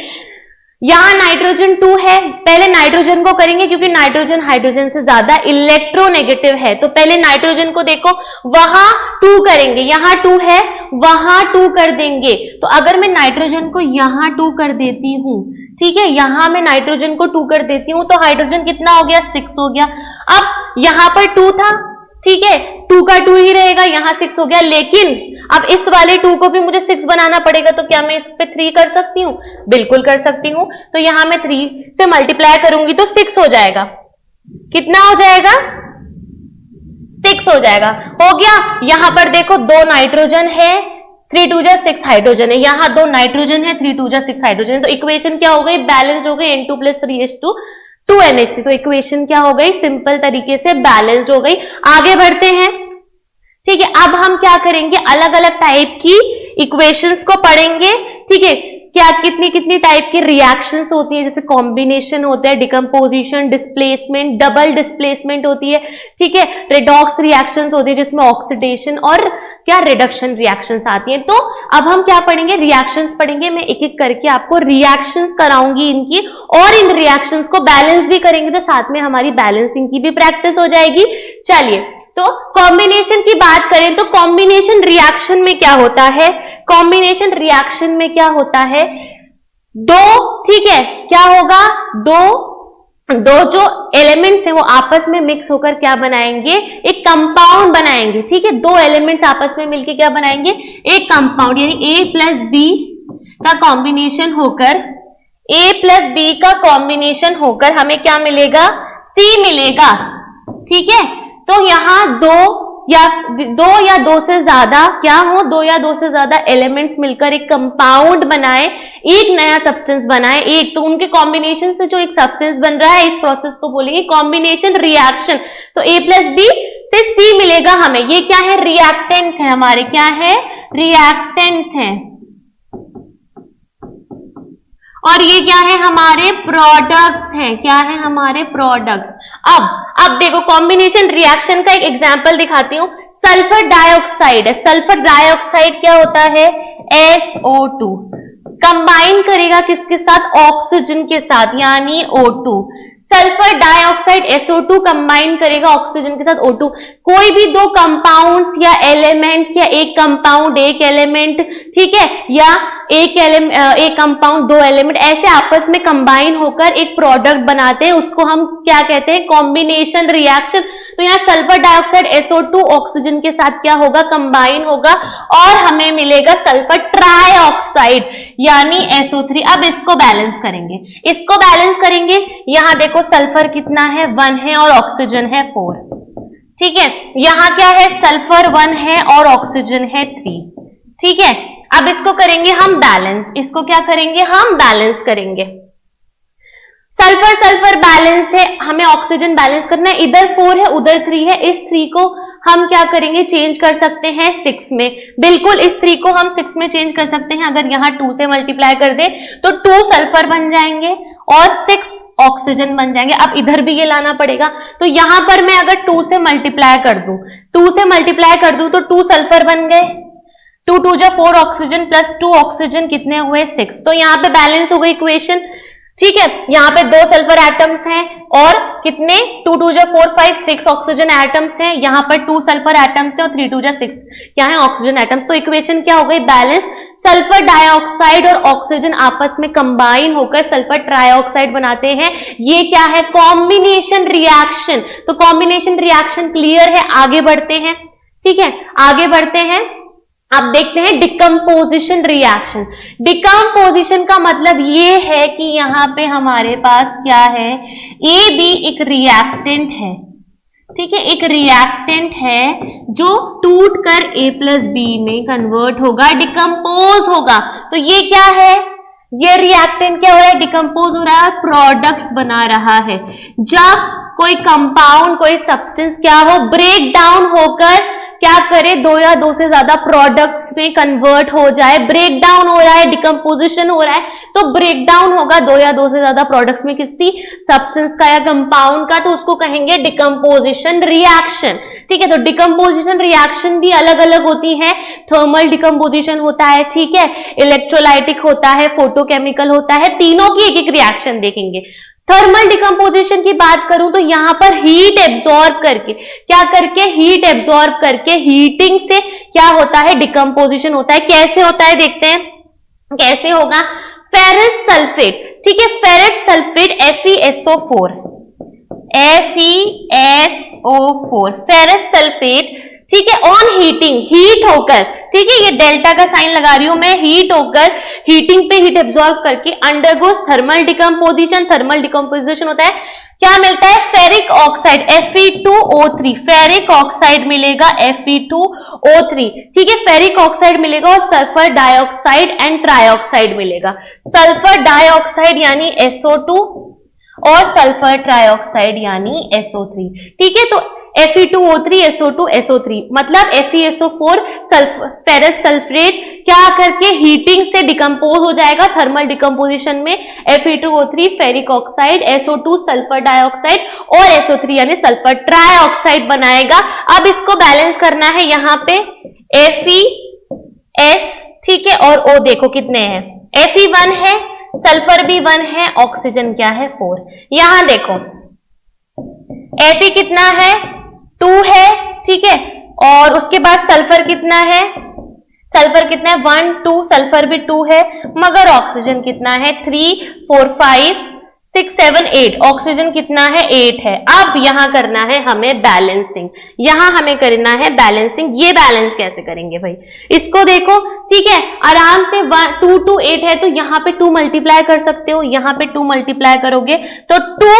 यहां नाइट्रोजन 2 है, पहले नाइट्रोजन को करेंगे क्योंकि नाइट्रोजन हाइड्रोजन से ज्यादा इलेक्ट्रोनेगेटिव है, तो पहले नाइट्रोजन को देखो, वहां 2 करेंगे, यहां 2 है, वहां 2 कर देंगे। तो अगर मैं नाइट्रोजन को यहां 2 कर देती हूं, ठीक है, यहां मैं नाइट्रोजन को 2 कर देती हूं, तो हाइड्रोजन कितना हो गया, 6 हो गया। अब यहां पर 2 था, ठीक है, 2 का 2 ही रहेगा, यहां 6 हो गया, लेकिन अब इस वाले 2 को भी मुझे 6 बनाना पड़ेगा, तो क्या मैं इस पे 3 कर सकती हूँ, बिल्कुल कर सकती हूँ। तो यहां मैं 3 से मल्टीप्लाई करूंगी तो 6 हो जाएगा, कितना हो जाएगा, 6 हो जाएगा, हो गया। यहां पर देखो 2 नाइट्रोजन है, 3 2 6 हाइड्रोजन है, यहां 2 नाइट्रोजन है, 3 2 6 हाइड्रोजन है, तो इक्वेशन क्या हो गई, बैलेंस्ड हो गई, N2 + 3H2 2NH3, तो इक्वेशन क्या हो गई, सिंपल तरीके से बैलेंस्ड हो गई। आगे बढ़ते हैं, ठीक है। अब हम क्या करेंगे, अलग अलग टाइप की इक्वेशंस को पढ़ेंगे, ठीक है, क्या कितनी कितनी टाइप की रिएक्शंस होती है, जैसे कॉम्बिनेशन होता है, डिकम्पोजिशन, डिस्प्लेसमेंट, डबल डिस्प्लेसमेंट होती है, ठीक है, रेडॉक्स रिएक्शंस होती है जिसमें ऑक्सीडेशन और क्या रिडक्शन रिएक्शंस आती हैं। तो अब हम क्या पढ़ेंगे, रिएक्शंस पढ़ेंगे, मैं एक एक करके आपको रिएक्शंस कराऊंगी इनकी, और इन रिएक्शंस को बैलेंस भी करेंगे, तो साथ में हमारी बैलेंसिंग की भी प्रैक्टिस हो जाएगी। चलिए, तो कॉम्बिनेशन की बात करें तो कॉम्बिनेशन रिएक्शन में क्या होता है, कॉम्बिनेशन रिएक्शन में क्या होता है, दो, ठीक है, क्या होगा, दो जो एलिमेंट्स हैं वो आपस में मिक्स होकर क्या बनाएंगे, एक कंपाउंड बनाएंगे, ठीक है। 2 एलिमेंट्स आपस में मिलकर क्या बनाएंगे, एक कंपाउंड, यानी A + B का कॉम्बिनेशन होकर, A + B का कॉम्बिनेशन होकर हमें क्या मिलेगा, C मिलेगा, ठीक है। तो यहां 2 या 2 से ज्यादा क्या हो, 2 या 2 से ज्यादा एलिमेंट्स मिलकर एक कंपाउंड बनाए, एक नया सब्सटेंस बनाए, एक, तो उनके कॉम्बिनेशन से जो एक सब्सटेंस बन रहा है, इस प्रोसेस को बोलेंगे कॉम्बिनेशन रिएक्शन। तो A + B से C मिलेगा हमें, ये क्या है, रिएक्टेंट्स है हमारे, क्या है, रिएक्टेंट्स हैं, और ये क्या है, हमारे प्रोडक्ट्स हैं, क्या है, हमारे प्रोडक्ट्स। अब देखो कॉम्बिनेशन रिएक्शन का एक एग्जांपल दिखाती हूँ, सल्फर डाइऑक्साइड है, सल्फर डाइऑक्साइड क्या होता है, SO2, कंबाइन करेगा किसके साथ? ऑक्सीजन के साथ, यानी O2। Sulphur dioxide SO2 combine करेगा ऑक्सीजन के साथ O2। कोई भी दो कंपाउंड्स या एलिमेंट्स या एक कंपाउंड एक एलिमेंट, ठीक है, या एक कंपाउंड दो एलिमेंट ऐसे आपस में कंबाइन होकर एक प्रोडक्ट बनाते हैं, उसको हम क्या कहते हैं? Combination reaction. तो यहाँ सल्फर डाइऑक्साइड SO2 ऑक्सीजन के साथ क्या होगा? कंबाइन होगा और हमें मिलेगा सल्फर ट्राइऑक्साइड यानी SO3। अब इसको बैलेंस करेंगे, यहाँ देखो सल्फर कितना है? 1 है और ऑक्सीजन है 4, ठीक है। यहाँ क्या है? सल्फर 1 है और ऑक्सीजन है 3, ठीक है। अब इसको करेंगे हम बैलेंस, इसको क्या करेंगे? हम बैलेंस करेंगे। सल्फर बैलेंस है, हमें ऑक्सीजन बैलेंस करना है। इधर 4 है उधर 3 है, इस 3 को हम क्या करेंगे? चेंज कर सकते हैं 6 में। बिल्कुल इस 3 को हम 6 में चेंज कर सकते हैं। अगर यहाँ 2 से मल्टीप्लाई कर दे तो 2 सल्फर बन जाएंगे और 6 ऑक्सीजन बन जाएंगे। अब इधर भी ये लाना पड़ेगा, तो यहां पर मैं अगर 2 से मल्टीप्लाई कर दूं तो 2 सल्फर बन गए, 2 2 जा 4 ऑक्सीजन प्लस 2 ऑक्सीजन कितने हुए? 6। तो यहाँ पे बैलेंस हो गई इक्वेशन, ठीक है। यहाँ पे 2 सल्फर एटम्स हैं और कितने? 2 2 जा 4 5 6 ऑक्सीजन एटम्स हैं। यहाँ पर 2 सल्फर एटम्स हैं और 3 2 जा 6 क्या है? Oxygen atoms. तो इक्वेशन क्या हो गई? बैलेंस। सल्फर डाइऑक्साइड और ऑक्सीजन आपस में कंबाइन होकर सल्फर ट्राइऑक्साइड बनाते हैं। ये क्या है? Combination reaction. तो कॉम्बिनेशन रिएक्शन क्लियर है, आगे बढ़ते हैं, ठीक है, आगे बढ़ते हैं। अब देखते हैं डिकम्पोजिशन रिएक्शन। डिकम्पोजिशन का मतलब ये है कि यहां पे हमारे पास क्या है? ए बी एक रिएक्टेंट है, ठीक है, एक रिएक्टेंट है जो टूट कर A+B में कन्वर्ट होगा, डिकम्पोज होगा। तो ये क्या है? ये रिएक्टेंट क्या हो रहा है? डिकम्पोज हो रहा है, प्रोडक्ट्स बना रहा है। जब कोई कंपाउंड, कोई सब्सटेंस क्या हो? ब्रेक डाउन होकर क्या करे? 2 या 2 से ज्यादा प्रोडक्ट्स में कन्वर्ट हो जाए। ब्रेक डाउन हो रहा है, डिकम्पोजिशन हो रहा है, तो ब्रेक डाउन होगा 2 या 2 से ज्यादा प्रोडक्ट्स में किसी सब्सटेंस का या कंपाउंड का, तो उसको कहेंगे डिकम्पोजिशन रिएक्शन, ठीक है। तो डिकम्पोजिशन रिएक्शन भी अलग अलग होती है। थर्मल डिकम्पोजिशन होता है, ठीक है, इलेक्ट्रोलाइटिक होता है, फोटोकेमिकल होता है, तीनों की एक एक रिएक्शन देखेंगे। थर्मल डिकम्पोजिशन की बात करूं तो यहां पर हीट एब्जॉर्ब करके, क्या करके? हीट एब्जॉर्ब करके, हीटिंग से क्या होता है? डिकम्पोजिशन होता है। कैसे होता है देखते हैं, कैसे होगा? फेरस सल्फेट, ठीक है, ferrous sulphate FeSO4, ferrous sulphate, ठीक है, ऑन हीटिंग, हीट होकर, ठीक है, ये डेल्टा का साइन लगा रही हूं मैं, हीट होकर, हीटिंग पे हीट एब्जॉर्ब करके undergoes thermal decomposition. Thermal decomposition होता है, क्या मिलता है? Ferric oxide Fe2O3, ferric oxide मिलेगा Fe2O3, ठीक है, फेरिक ऑक्साइड मिलेगा और सल्फर डाइऑक्साइड एंड ट्राइऑक्साइड मिलेगा। सल्फर डाइऑक्साइड यानी SO2 और सल्फर ट्राइऑक्साइड यानी SO3, ठीक है। तो Fe2O3 SO2 SO3 मतलब FeSO4 फेरस सल्फेट क्या करके हीटिंग से डिकम्पोज हो जाएगा थर्मल डिकम्पोजिशन में। Fe2O3 ferric oxide, SO2 sulphur dioxide और SO3 यानी सल्फर ट्राइऑक्साइड बनाएगा। अब इसको बैलेंस करना है, यहाँ पे FeS, ठीक है, और O देखो कितने हैं? Fe1 है, सल्फर भी 1 है, ऑक्सीजन क्या है? 4। यहां देखो Fe कितना है? 2 है, ठीक है, और उसके बाद सल्फर कितना है? सल्फर कितना है? 1 2, सल्फर भी 2 है, मगर ऑक्सीजन कितना है? 3 4 5 6 7 8, ऑक्सीजन कितना है? 8 है। अब यहां करना है हमें बैलेंसिंग, यहां हमें करना है बैलेंसिंग। ये बैलेंस कैसे करेंगे भाई? इसको देखो, ठीक है, आराम से 2 2 8 है तो यहाँ पे 2 मल्टीप्लाई कर सकते हो, यहाँ पे 2 मल्टीप्लाई करोगे तो 2,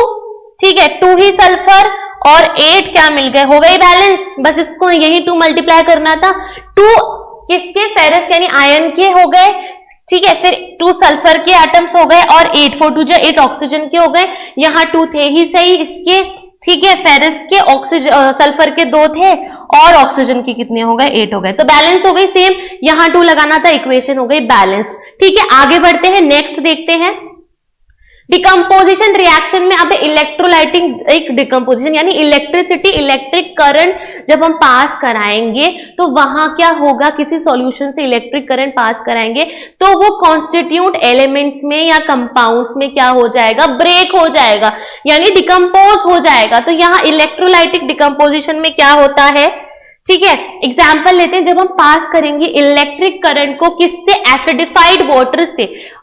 ठीक है, 2 ही सल्फर और 8 क्या मिल गए? हो गई बैलेंस। बस इसको यही 2 मल्टीप्लाई करना था। 2 किसके? फेरस यानी आयन के हो गए, ठीक है, फिर 2 सल्फर के एटम्स हो गए और 8 4 2 8 ऑक्सीजन के हो गए। यहाँ 2 थे ही सही इसके, ठीक है, फेरस के, ऑक्सीजन सल्फर के 2 थे और ऑक्सीजन के कितने हो गए? 8 हो गए। तो बैलेंस हो गई सेम, यहाँ 2 लगाना था, इक्वेशन हो गई बैलेंस्ड, ठीक है। आगे बढ़ते हैं, नेक्स्ट देखते हैं। डिकम्पोजिशन रिएक्शन में अब इलेक्ट्रोलाइटिक एक डिकम्पोजिशन यानी इलेक्ट्रिसिटी इलेक्ट्रिक करंट जब हम पास कराएंगे तो वहां क्या होगा, किसी सॉल्यूशन से इलेक्ट्रिक करंट पास कराएंगे तो वो कॉन्स्टिट्यूट एलिमेंट्स में या कंपाउंड्स में क्या हो जाएगा, ब्रेक हो जाएगा यानी डिकम्पोज हो जाएगा। तो यहाँ इलेक्ट्रोलाइटिक डिकम्पोजिशन में क्या होता है, ठीक है। एग्जाम्पल लेते हैं, जब हम पास करेंगे इलेक्ट्रिक करंट को किससे, एसिडिफाइड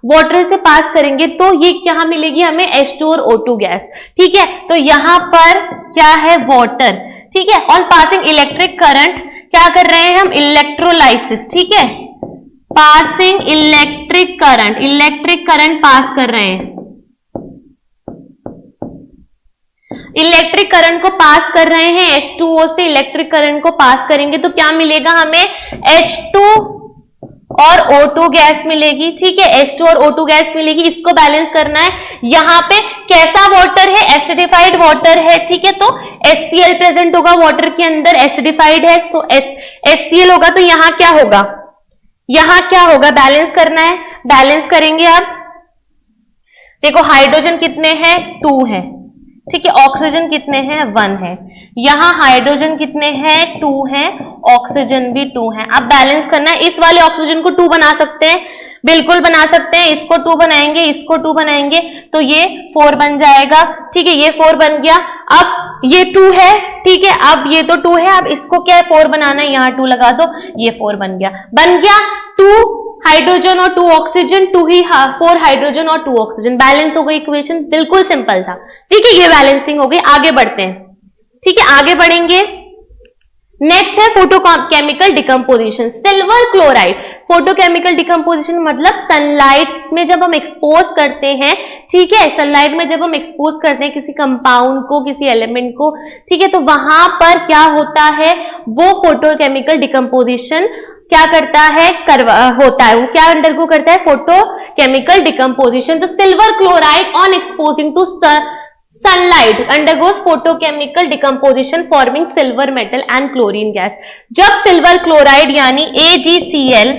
वाटर से पास करेंगे तो ये क्या मिलेगी हमें, H2 और O2 गैस, ठीक है। तो यहां पर क्या है, वाटर, ठीक है। ऑन पासिंग इलेक्ट्रिक करंट क्या कर रहे हैं हम, इलेक्ट्रोलाइसिस, ठीक है। पासिंग इलेक्ट्रिक करंट पास कर रहे हैं, इलेक्ट्रिक करंट को पास कर रहे हैं, H2O से इलेक्ट्रिक करंट को पास करेंगे तो क्या मिलेगा हमें, H2 और O2 गैस मिलेगी, ठीक है। H2 और O2 गैस मिलेगी, इसको बैलेंस करना है। यहां पे कैसा वाटर है, एसिडिफाइड वाटर है, ठीक है। तो HCl प्रेजेंट होगा वाटर के अंदर, एसिडिफाइड है तो HCl होगा, तो यहां क्या होगा, बैलेंस करना है, बैलेंस करेंगे। आप देखो हाइड्रोजन कितने हैं, 2 है, ठीक है। ऑक्सीजन कितने हैं, 1 है। यहां हाइड्रोजन कितने हैं, 2 हैं, ऑक्सीजन भी 2 है। अब बैलेंस करना है, इस वाले ऑक्सीजन को 2 बना सकते हैं, बिल्कुल बना सकते हैं, इसको 2 बनाएंगे, इसको 2 बनाएंगे तो ये 4 बन जाएगा, ठीक है। ये 4 बन गया, अब ये 2 है, ठीक है। अब ये तो 2 है, अब इसको क्या है, 4 बनाना है, यहां 2 लगा दो, ये 4 बन गया 2 हाइड्रोजन और 2 ऑक्सीजन, 4 हाइड्रोजन और 2 ऑक्सीजन, बैलेंस हो गई इक्वेशन, बिल्कुल सिंपल था, ठीक है। ये बैलेंसिंग हो गई। आगे बढ़ते हैं, ठीक है, आगे बढ़ेंगे। नेक्स्ट है photochemical decomposition, silver chloride. Photochemical decomposition मतलब सनलाइट में जब हम एक्सपोज करते हैं, ठीक है, सनलाइट में जब हम एक्सपोज करते हैं किसी कंपाउंड को, किसी एलिमेंट को, ठीक है, तो वहां पर क्या होता है, वो फोटोकेमिकल डिकम्पोजिशन क्या करता है, होता है, वो क्या अंडरगो करता है, फोटोकेमिकल डिकम्पोजिशन। तो silver chloride on exposing to sunlight undergoes photochemical decomposition forming silver metal and chlorine gas. जब सिल्वर क्लोराइड यानी AgCl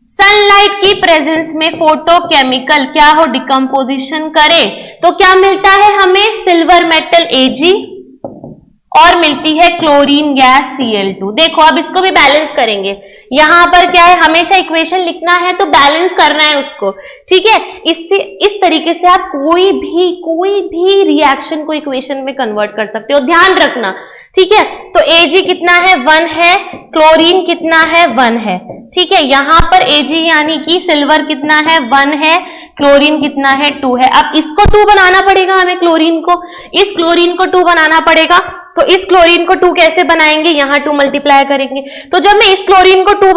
सनलाइट की प्रेजेंस में फोटोकेमिकल क्या हो, डिकम्पोजिशन करे तो क्या मिलता है हमें, सिल्वर मेटल Ag और मिलती है क्लोरीन गैस Cl2। देखो अब इसको भी बैलेंस करेंगे, यहां पर क्या है, हमेशा इक्वेशन लिखना है तो बैलेंस करना है उसको, ठीक है। इस तरीके से आप कोई भी रिएक्शन को इक्वेशन में कन्वर्ट कर सकते हो, ध्यान रखना, ठीक है। तो Ag कितना है, 1 है, क्लोरीन कितना है, 1 है, ठीक है। यहां पर Ag यानी कि सिल्वर कितना है, 1 है, क्लोरीन कितना है, 2 है। अब इसको 2 बनाना पड़ेगा हमें, क्लोरीन को, इस क्लोरीन को 2 बनाना पड़ेगा। तो इस क्लोरीन को 2 कैसे बनाएंगे, यहां 2 मल्टीप्लाई करेंगे। तो जब मैं इस क्लोरीन को 2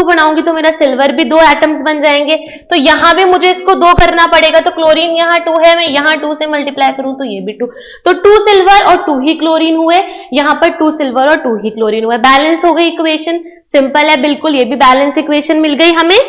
बनाऊंगी तो मेरा सिल्वर भी 2 एटम्स बन जाएंगे। तो यहां भी मुझे इसको 2 करना पड़ेगा, तो क्लोरीन यहां 2 है, मैं यहां 2 से मल्टीप्लाई करूं तो ये भी 2, तो 2 सिल्वर और 2 ही क्लोरीन हुए, यहां पर 2 सिल्वर और 2 ही क्लोरीन हुए, बैलेंस हो गई इक्वेशन, सिंपल है बिल्कुल, ये भी बैलेंस इक्वेशन मिल गई हमें।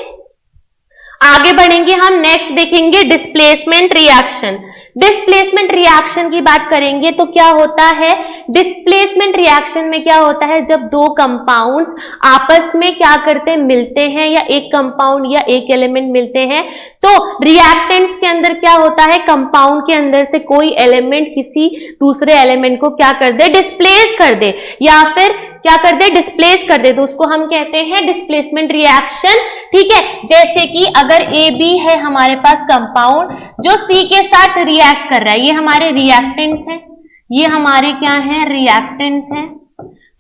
आगे बढ़ेंगे हम, नेक्स्ट देखेंगे डिस्प्लेसमेंट रिएक्शन। डिस्प्लेसमेंट रिएक्शन की बात करेंगे तो क्या होता है, डिस्प्लेसमेंट रिएक्शन में क्या होता है, जब 2 कंपाउंड्स आपस में क्या करते हैं, मिलते हैं, या एक कंपाउंड या एक एलिमेंट मिलते हैं, तो रिएक्टेंट्स के अंदर क्या होता है, कंपाउंड के अंदर से कोई एलिमेंट किसी दूसरे एलिमेंट को क्या कर दे, डिस्प्लेस कर दे, या फिर क्या कर दे, डिस्प्लेस कर दे, तो उसको हम कहते हैं डिस्प्लेसमेंट रिएक्शन, ठीक है। जैसे कि अगर AB है हमारे पास कंपाउंड जो C के साथ रिएक्ट कर रहा है, ये हमारे रिएक्टेंट्स हैं, ये हमारे क्या हैं, रिएक्टेंट्स हैं।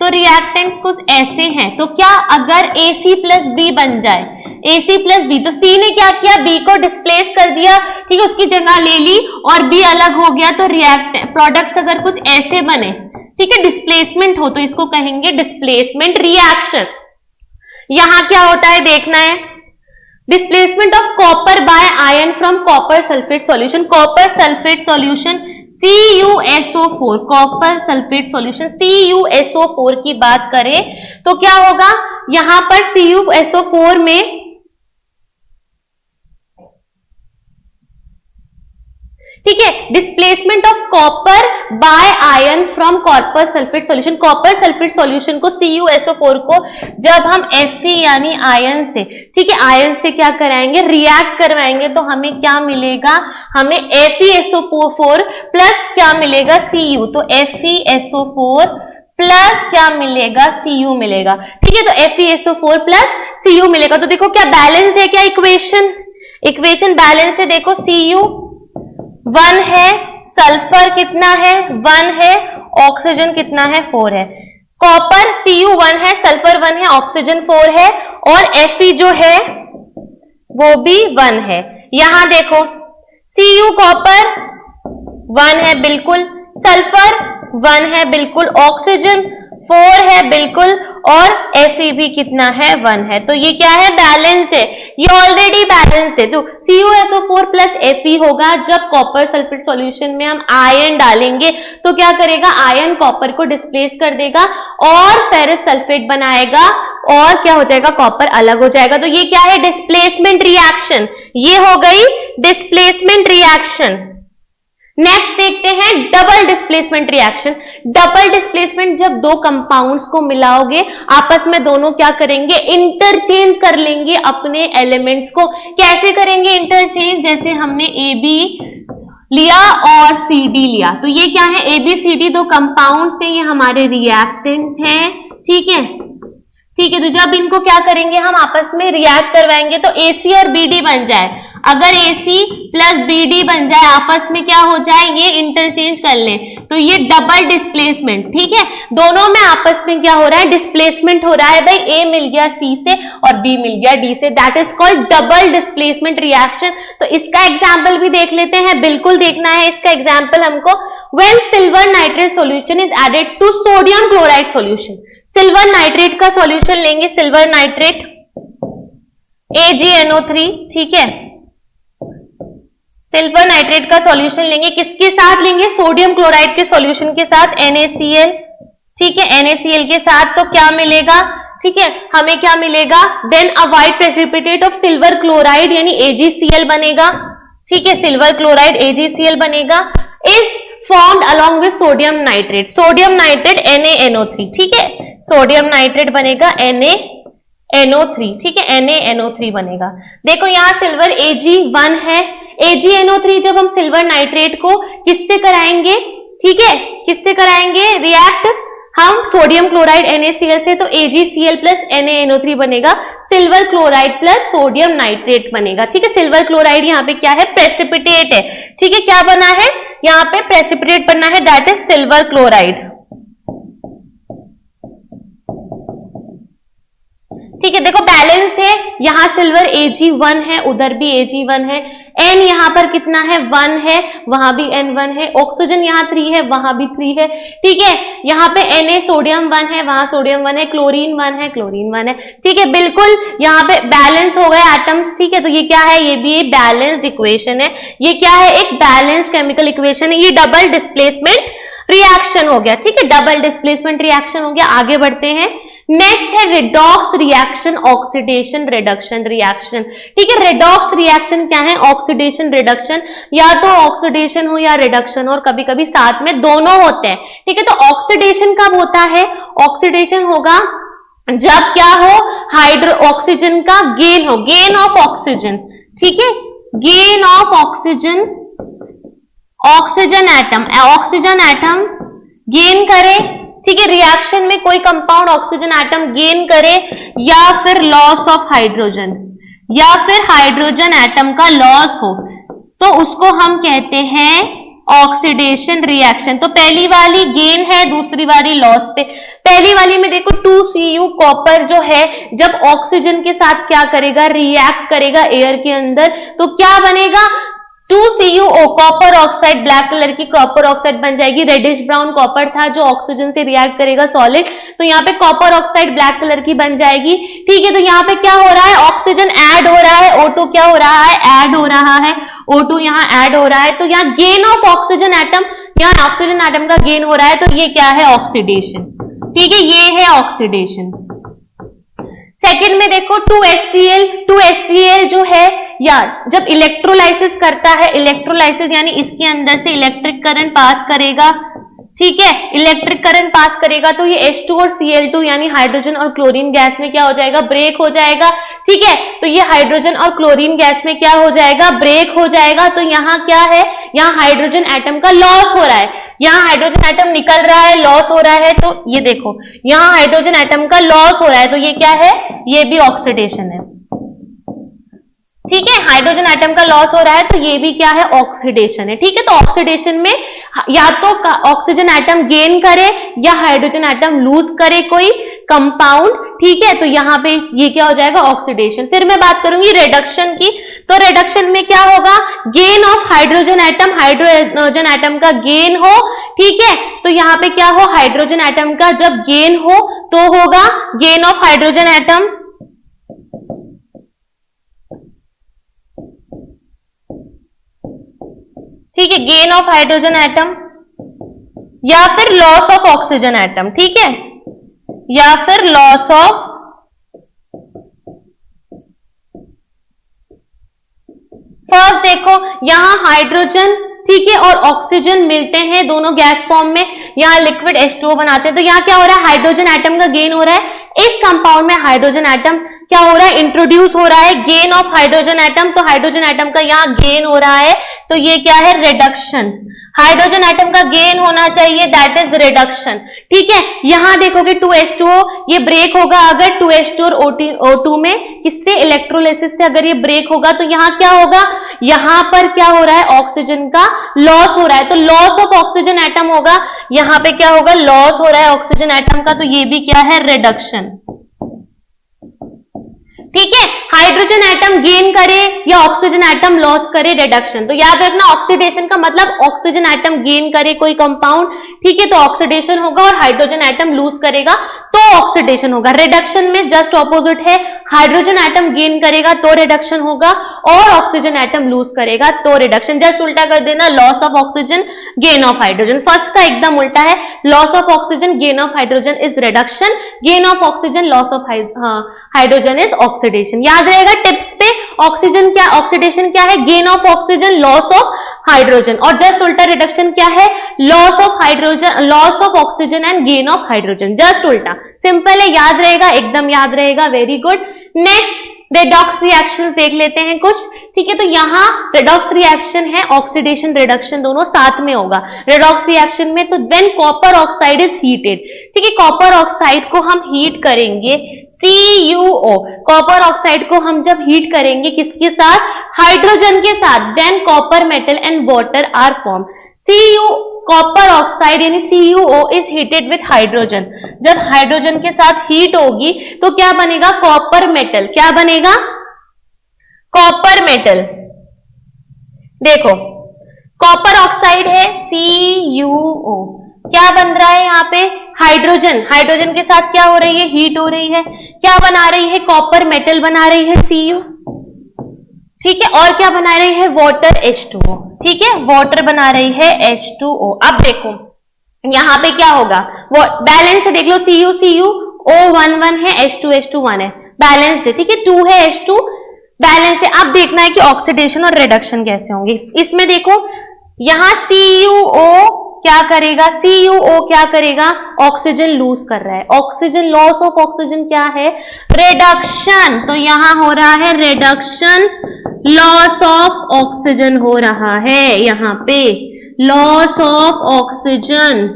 तो रिएक्टेंट्स कुछ ऐसे हैं, तो क्या अगर AC प्लस B बन जाए, AC प्लस B, तो C ने क्या किया, B को डिस्प्लेस कर दिया, ठीक है, उसकी जगह ले ली और B अलग हो गया। तो रिएक्टेंट प्रोडक्ट्स अगर कुछ ऐसे बने, ठीक है, डिस्प्लेसमेंट हो, तो इसको कहेंगे डिस्प्लेसमेंट रिएक्शन। यहां क्या होता है देखना है, displacement of copper by iron from copper sulphate solution. Copper sulphate solution CuSO4, copper sulphate solution CuSO4 की बात करें तो क्या होगा, यहां पर CuSO4 में, ठीक है, displacement of copper by iron from copper sulphate solution. Copper sulphate solution को CuSO4 को जब हम Fe यानी आयन से, ठीक है, आयन से क्या कराएंगे, रिएक्ट करवाएंगे, तो हमें क्या मिलेगा, हमें FeSO4 प्लस क्या मिलेगा, Cu। तो FeSO4 प्लस क्या मिलेगा, Cu मिलेगा। ठीक है, तो FeSO4 प्लस Cu मिलेगा। तो देखो क्या बैलेंस है, क्या इक्वेशन बैलेंस है। देखो Cu 1 है, सल्फर कितना है, 1 है, ऑक्सीजन कितना है, 4 है। कॉपर Cu 1 है, सल्फर 1 है, ऑक्सीजन 4 है, और Fe जो है वो भी 1 है। यहां देखो Cu कॉपर 1 है बिल्कुल, सल्फर 1 है बिल्कुल, ऑक्सीजन 4 है बिल्कुल, और Fe भी कितना है, 1 है। तो ये क्या है, बैलेंस्ड है, ये ऑलरेडी बैलेंस्ड है। तो CuSO4 प्लस Fe होगा। जब कॉपर सल्फेट सॉल्यूशन में हम आयन डालेंगे तो क्या करेगा, आयन कॉपर को डिस्प्लेस कर देगा और फेरस सल्फेट बनाएगा, और क्या हो जाएगा, कॉपर अलग हो जाएगा। तो ये क्या है, डिस्प्लेसमेंट रिएक्शन। ये हो गई डिस्प्लेसमेंट रिएक्शन। नेक्स्ट देखते हैं double displacement reaction. Double displacement, जब दो कंपाउंड्स को मिलाओगे, आपस में दोनों क्या करेंगे, इंटरचेंज कर लेंगे अपने एलिमेंट्स को। कैसे करेंगे इंटरचेंज, जैसे हमने AB लिया और CD लिया, तो ये क्या है, ABCD दो कंपाउंड्स थे, ये हमारे रिएक्टेंट्स हैं। ठीक है, ठीक है, तो जब इनको क्या करेंगे, हम आपस में रिएक्ट करवाएंगे तो AC और BD बन जाए। अगर AC प्लस BD बन जाए, आपस में क्या हो जाए, ये इंटरचेंज कर लें, तो ये डबल डिस्प्लेसमेंट। ठीक है, दोनों में आपस में क्या हो रहा है, डिस्प्लेसमेंट हो रहा है। भाई A मिल गया C से और B मिल गया D से, that is called double displacement reaction. तो इसका एग्जाम्पल भी देख लेते हैं, बिल्कुल देखना है इसका एग्जाम्पल हमको। When silver nitrate solution is added to sodium chloride solution. Silver nitrate का सॉल्यूशन लेंगे, सिल्वर नाइट्रेट AgNO3, ठीक है, सिल्वर नाइट्रेट का सॉल्यूशन लेंगे, किसके साथ लेंगे, सोडियम क्लोराइड के सॉल्यूशन के साथ, NaCl, ठीक है, NaCl के साथ। तो क्या मिलेगा, ठीक है, हमें क्या मिलेगा, then a white precipitate of silver chloride यानी AgCl बनेगा। ठीक है, सिल्वर क्लोराइड AgCl बनेगा, is formed along with sodium nitrate. Sodium nitrate NaNO3, ठीक है, सोडियम नाइट्रेट बनेगा NaNO3, ठीक है, NaNO3 बनेगा। देखो यहां सिल्वर Ag1 है, AgNO3 जब हम सिल्वर नाइट्रेट को किससे कराएंगे, ठीक है, किससे कराएंगे रिएक्ट, हम सोडियम क्लोराइड NaCl से, तो AgCl प्लस NaNO3 बनेगा, silver chloride plus sodium nitrate बनेगा। ठीक है, सिल्वर क्लोराइड यहाँ पे क्या है, प्रेसिपिटेट है। ठीक है, क्या बना है, यहाँ पे प्रेसिपिटेट बना है, दैट इज सिल्वर क्लोराइड। ठीक है, देखो बैलेंस्ड है, यहाँ सिल्वर Ag1 है, उधर भी Ag1 है, N यहाँ पर कितना है, 1 है, वहां भी N1 है, ऑक्सीजन यहाँ 3 है, वहां भी 3 है। ठीक है, यहाँ पे Na सोडियम 1 है, वहां सोडियम 1 है, क्लोरीन 1 है, क्लोरीन 1 है। ठीक है, बिल्कुल यहाँ पे बैलेंस हो गए एटम्स। ठीक है, तो ये क्या है, ये भी एक बैलेंस्ड इक्वेशन है। ये क्या है, एक बैलेंस्ड केमिकल इक्वेशन है। ये डबल डिस्प्लेसमेंट रिएक्शन हो गया। ठीक है, डबल डिस्प्लेसमेंट रिएक्शन हो गया। आगे बढ़ते हैं, नेक्स्ट है redox reaction, oxidation reduction reaction. ठीक है, रिडॉक्स रिएक्शन क्या है, ऑक्सीडेशन रिडक्शन, या तो ऑक्सीडेशन हो या रिडक्शन, और कभी कभी साथ में दोनों होते हैं। ठीक है, तो ऑक्सीडेशन कब होता है, ऑक्सीडेशन होगा जब क्या हो, हाइड्रो ऑक्सीजन का गेन हो, गेन ऑफ ऑक्सीजन। ठीक है, gain of oxygen, oxygen atom gain करे। ठीक है, रिएक्शन में कोई कंपाउंड ऑक्सीजन एटम गेन करे, या फिर लॉस ऑफ हाइड्रोजन, या फिर हाइड्रोजन एटम का लॉस हो, तो उसको हम कहते हैं ऑक्सीडेशन रिएक्शन। तो पहली वाली गेन है, दूसरी वाली लॉस पे। पहली वाली में देखो 2Cu कॉपर जो है जब ऑक्सीजन के साथ क्या करेगा, रिएक्ट करेगा एयर के अंदर, तो क्या बनेगा, 2CuO copper oxide, black colour की कॉपर ऑक्साइड बन जाएगी। रेडिश ब्राउन कॉपर था जो ऑक्सीजन से रिएक्ट करेगा सॉलिड, तो यहाँ पे कॉपर ऑक्साइड ब्लैक कलर की बन जाएगी। ठीक है, तो यहाँ पे क्या हो रहा है, ऑक्सीजन ऐड हो रहा है, O2 क्या हो रहा है, ऐड हो रहा है, O2 यहाँ ऐड हो रहा है। तो यहाँ गेन ऑफ ऑक्सीजन एटम, यहाँ ऑक्सीजन एटम का गेन हो रहा है, तो ये क्या है, ऑक्सीडेशन। ठीक है, ये है ऑक्सीडेशन। सेकंड में देखो 2HCl जो है या जब इलेक्ट्रोलाइसिस करता है, इलेक्ट्रोलाइसिस यानी इसके अंदर से इलेक्ट्रिक करंट पास करेगा, ठीक है, इलेक्ट्रिक करंट पास करेगा तो ये H2 और Cl2 यानी हाइड्रोजन और क्लोरीन गैस में क्या हो जाएगा, ब्रेक हो जाएगा, ठीक है। तो ये हाइड्रोजन और क्लोरीन गैस में क्या हो जाएगा, ब्रेक हो जाएगा। तो यहाँ क्या है, यहाँ हाइड्रोजन एटम का लॉस हो रहा है, यहाँ हाइड्रोजन एटम निकल रहा है, लॉस हो रहा है। तो ये देखो यहाँ हाइड्रोजन एटम का लॉस हो रहा है, तो ये क्या है, ये भी ऑक्सीडेशन है, ठीक है। हाइड्रोजन एटम का लॉस हो रहा है तो ये भी क्या है, ऑक्सीडेशन है, ठीक है। तो ऑक्सीडेशन में या तो ऑक्सीजन एटम गेन करे या हाइड्रोजन एटम लूज करे कोई कंपाउंड, ठीक है। तो यहाँ पे ये क्या हो जाएगा, ऑक्सीडेशन। फिर मैं बात करूंगी रिडक्शन की। तो रिडक्शन में क्या होगा, gain of hydrogen atom, hydrogen atom का गेन हो, ठीक है। तो यहाँ पे क्या हो, हाइड्रोजन एटम का जब गेन हो तो होगा गेन ऑफ हाइड्रोजन एटम, ठीक है, गेन ऑफ हाइड्रोजन एटम या फिर लॉस ऑफ ऑक्सीजन एटम, ठीक है, या फिर लॉस ऑफ फर्स्ट देखो यहां हाइड्रोजन, ठीक है, और ऑक्सीजन मिलते हैं दोनों गैस फॉर्म में, यहाँ लिक्विड H2O बनाते हैं। तो यहाँ क्या हो रहा है, हाइड्रोजन एटम का गेन हो रहा है, इस कंपाउंड में हाइड्रोजन एटम क्या हो रहा है, इंट्रोड्यूस हो रहा है, गेन ऑफ हाइड्रोजन एटम। तो हाइड्रोजन एटम का यहाँ गेन हो रहा है, तो ये क्या है, रिडक्शन। हाइड्रोजन एटम का गेन होना चाहिए, दैट इज रिडक्शन, ठीक है। यहां देखोगे 2H2O ये ब्रेक होगा अगर 2H2 और O2 में किससे, इलेक्ट्रोलाइसिस से अगर ये ब्रेक होगा तो यहाँ क्या होगा, यहां पर क्या हो रहा है, ऑक्सीजन का लॉस हो रहा है, तो लॉस ऑफ ऑक्सीजन एटम होगा। यहां पे क्या होगा, लॉस हो रहा है ऑक्सीजन एटम का, तो ये भी क्या है, रिडक्शन, ठीक है। हाइड्रोजन एटम गेन करे या ऑक्सीजन एटम लॉस करे, रिडक्शन। तो याद रखना ऑक्सीडेशन का मतलब ऑक्सीजन एटम गेन करे कोई कंपाउंड, ठीक है, तो ऑक्सीडेशन होगा, और हाइड्रोजन एटम लूज करेगा तो ऑक्सीडेशन होगा। रिडक्शन में जस्ट ऑपोजिट है, हाइड्रोजन एटम गेन करेगा तो रिडक्शन होगा, और ऑक्सीजन एटम लूज करेगा तो रिडक्शन। जस्ट उल्टा कर देना, loss of oxygen gain of hydrogen, first का एकदम उल्टा है, loss of oxygen gain of hydrogen is reduction, gain of oxygen loss of hydrogen is oxidation. याद रहेगा टिप्स पे, ऑक्सीजन क्या, ऑक्सीडेशन क्या है, gain of oxygen loss of hydrogen, और जस्ट उल्टा रिडक्शन क्या है, loss of hydrogen, loss of oxygen and gain of hydrogen, just उल्टा। सिंपल है, याद रहेगा, एकदम याद रहेगा, very good. Next redox reaction देख लेते हैं कुछ, ठीक है। तो यहाँ रेडॉक्स रिएक्शन है, ऑक्सीडेशन रिडक्शन दोनों साथ में होगा रेडॉक्स रिएक्शन में। तो when copper oxide is heated, ठीक है, कॉपर ऑक्साइड को हम हीट करेंगे, CuO, कॉपर ऑक्साइड को हम जब हीट करेंगे किसके साथ, हाइड्रोजन के साथ, then copper metal and water are form. Copper oxide यानी CuO is heated with hydrogen, जब हाइड्रोजन के साथ हीट होगी तो क्या बनेगा, कॉपर मेटल, क्या बनेगा, कॉपर मेटल। देखो कॉपर ऑक्साइड है CuO, क्या बन रहा है यहाँ पे, हाइड्रोजन, हाइड्रोजन के साथ क्या हो रही है, हीट हो रही है, क्या बना रही है, कॉपर मेटल बना रही है Cu, ठीक है, और क्या बना रही है, वाटर H2O, ठीक है, वाटर बना रही है H2O। अब देखो यहां पे क्या होगा, वो बैलेंस है, देख लो Cu O11 है, H2 है, बैलेंस है, ठीक है, 2 है H2, बैलेंस है। अब देखना है कि ऑक्सीडेशन और रिडक्शन कैसे होंगे। इसमें देखो यहां CuO क्या करेगा, CuO क्या करेगा, ऑक्सीजन लूज कर रहा है, ऑक्सीजन, लॉस ऑफ ऑक्सीजन क्या है, रिडक्शन। तो यहां हो रहा है रिडक्शन, लॉस ऑफ ऑक्सीजन हो रहा है, यहाँ पे लॉस ऑफ ऑक्सीजन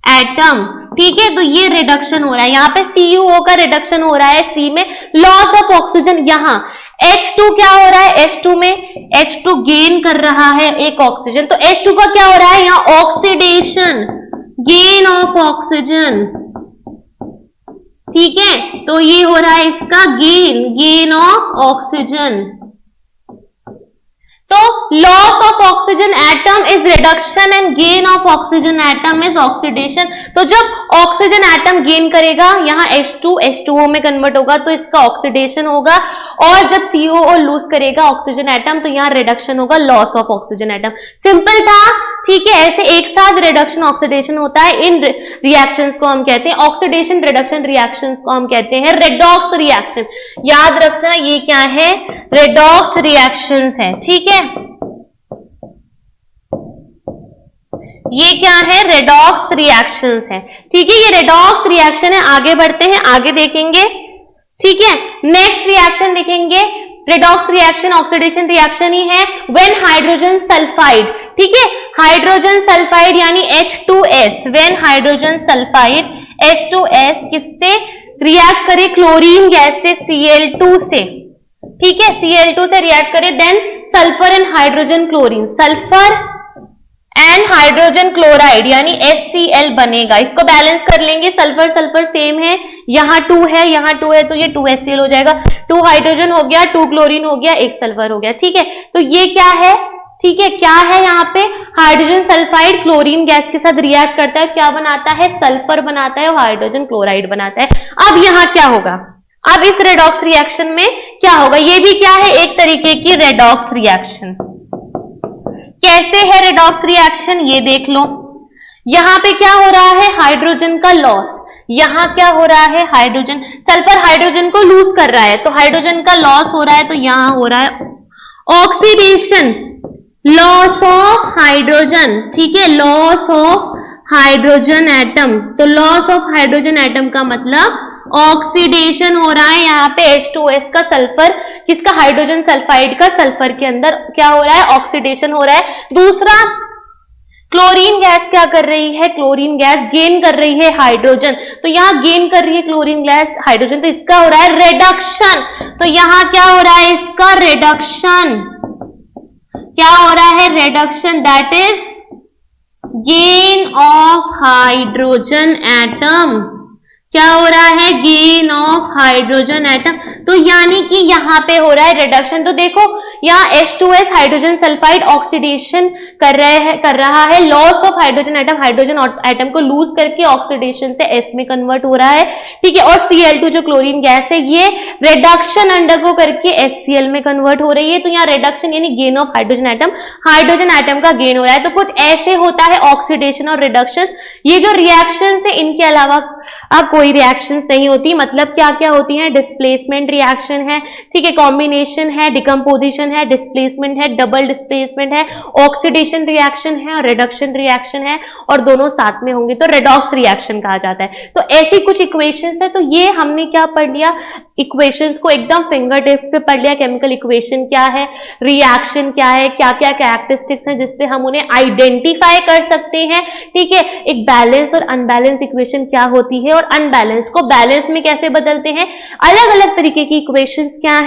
एटम, ठीक है। तो ये रिडक्शन हो रहा है, यहाँ पे CuO का रिडक्शन हो रहा है, C में लॉस ऑफ ऑक्सीजन। यहाँ H2 क्या हो रहा है, H2 में H2 गेन कर रहा है एक ऑक्सीजन, तो H2 का क्या हो रहा है, यहाँ ऑक्सीडेशन, गेन ऑफ ऑक्सीजन, ठीक है। तो ये हो रहा है इसका गेन, गेन ऑफ ऑक्सीजन। तो loss of oxygen atom is reduction and gain of oxygen atom is oxidation. तो जब ऑक्सीजन एटम गेन करेगा, यहाँ H2 H2O में कन्वर्ट होगा तो इसका ऑक्सीडेशन होगा, और जब COO लूज करेगा ऑक्सीजन एटम तो यहाँ रिडक्शन होगा, loss of oxygen atom. Simple था, ठीक है। ऐसे एक साथ रिडक्शन ऑक्सीडेशन होता है, इन रिएक्शंस को हम कहते हैं ऑक्सीडेशन रिडक्शन रिएक्शंस को हम कहते हैं रेडॉक्स रिएक्शन। याद रखना ये क्या है, रेडॉक्स रिएक्शंस है, ठीक है। ये क्या है, रेडॉक्स रिएक्शंस है, ठीक है। ये रेडॉक्स रिएक्शन है। आगे बढ़ते हैं, आगे देखेंगे, ठीक है। नेक्स्ट रिएक्शन देखेंगे, रेडॉक्स रिएक्शन ऑक्सीडेशन रिएक्शन ही है। व्हेन हाइड्रोजन सल्फाइड, ठीक है, हाइड्रोजन सल्फाइड यानी H2S, when hydrogen sulphide H2S किससे रिएक्ट करे, क्लोरीन गैस से, Cl2 से, ठीक है, Cl2 से रिएक्ट करे, then sulphur and hydrogen chlorine, sulphur and hydrogen chloride यानी HCl बनेगा। इसको बैलेंस कर लेंगे, सल्फर सल्फर सेम है, यहाँ 2 है, यहाँ 2 है, तो ये 2HCl हो जाएगा। 2 हाइड्रोजन हो गया, 2 क्लोरीन हो गया, 1 सल्फर हो गया, ठीक है। तो ये क्या है, ठीक है, क्या है यहाँ पे, हाइड्रोजन सल्फाइड क्लोरीन गैस के साथ रिएक्ट करता है, क्या बनाता है, सल्फर बनाता है और हाइड्रोजन क्लोराइड बनाता है। अब यहाँ क्या होगा, अब इस रेडॉक्स रिएक्शन में क्या होगा, ये भी क्या है, एक तरीके की रेडॉक्स रिएक्शन। कैसे है रेडॉक्स रिएक्शन, ये देख लो। यहां पे क्या हो रहा है, हाइड्रोजन का लॉस, यहां क्या हो रहा है, हाइड्रोजन, सल्फर हाइड्रोजन को लूज कर रहा है तो हाइड्रोजन का लॉस हो रहा है, तो यहां हो रहा है ऑक्सीडेशन, लॉस ऑफ हाइड्रोजन, ठीक है, लॉस ऑफ हाइड्रोजन एटम। तो लॉस ऑफ हाइड्रोजन एटम का मतलब ऑक्सीडेशन हो रहा है यहाँ पे H2S का, सल्फर किसका, हाइड्रोजन सल्फाइड का, सल्फर के अंदर क्या हो रहा है, ऑक्सीडेशन हो रहा है। दूसरा, क्लोरीन गैस क्या कर रही है, क्लोरीन गैस गेन कर रही है हाइड्रोजन, तो यहाँ गेन कर रही है क्लोरीन गैस हाइड्रोजन, तो इसका हो रहा है रिडक्शन। तो यहाँ क्या हो रहा है, इसका रिडक्शन, क्या हो रहा है, reduction, that is gain of hydrogen atom. क्या हो रहा है, गेन ऑफ हाइड्रोजन एटम। तो यानी कि यहाँ पे हो रहा है रिडक्शन। तो देखो यहाँ H2S हाइड्रोजन सल्फाइड ऑक्सीडेशन कर रहा है, loss of hydrogen atom, hydrogen atom को लूज करके ऑक्सीडेशन से S में कन्वर्ट हो रहा है, ठीक है। और Cl2 जो क्लोरीन गैस है ये रिडक्शन अंडरगो करके HCl में कन्वर्ट हो रही है। तो यहाँ रिडक्शन यानी गेन ऑफ हाइड्रोजन एटम का गेन हो रहा है। तो कुछ ऐसे होता है ऑक्सीडेशन और रिडक्शन। ये जो रिएक्शन है इनके अलावा अब कोई रिएक्शंस नहीं होती। मतलब क्या क्या होती हैं, डिस्प्लेसमेंट रिएक्शन है, ठीक है, कॉम्बिनेशन है, डिकम्पोजिशन है, डिस्प्लेसमेंट है, डबल डिस्प्लेसमेंट है, ऑक्सीडेशन रिएक्शन है और रिडक्शन रिएक्शन है, और दोनों साथ में होंगे तो रेडॉक्स रिएक्शन कहा जाता है। तो ऐसी कुछ इक्वेशंस है। तो ये हमने क्या पढ़ लिया, इक्वेशंस को एकदम फिंगर टिप से पढ़ लिया। केमिकल इक्वेशन क्या है, रिएक्शन क्या है, क्या क्या कैरेक्टरिस्टिक्स हैं जिससे हम उन्हें आइडेंटिफाई कर सकते हैं, ठीक है। एक बैलेंस और अनबैलेंस इक्वेशन क्या होती है और अनबैलेंस को बैलेंस में कैसे बदलते हैं। अलग अलग तरीके की इक्वेशंस क्या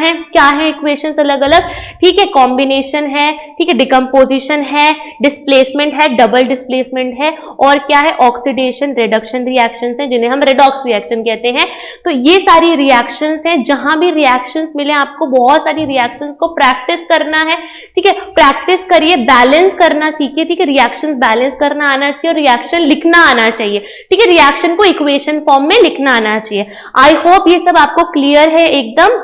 है इक्वेशंस अलग अलग, ठीक है। कॉम्बिनेशन है, ठीक है, डिकम्पोजिशन है, डिस्प्लेसमेंट है, डबल डिस्प्लेसमेंट है, और क्या है, ऑक्सीडेशन रिडक्शन रिएक्शंस हैं जिन्हें हम रेडॉक्स रिएक्शन कहते हैं। तो ये सारी रिएक्शंस हैं। जहां भी रिएक्शंस मिले आपको बहुत सारी रिएक्शंस को प्रैक्टिस करना है, ठीक है। प्रैक्टिस करिए, बैलेंस करना सीखिए, ठीक है। रिएक्शंस बैलेंस करना आना चाहिए और रिएक्शन लिखना आना चाहिए, ठीक है। रिएक्शन को इक्वेशन फॉर्म में लिखना आना चाहिए। आई होप ये सब आपको क्लियर है एकदम,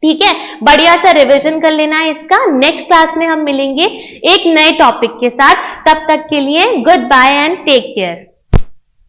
ठीक है। बढ़िया सा रिवीजन कर लेना है इसका। नेक्स्ट क्लास में हम मिलेंगे एक नए टॉपिक के साथ। तब तक के लिए goodbye and take care.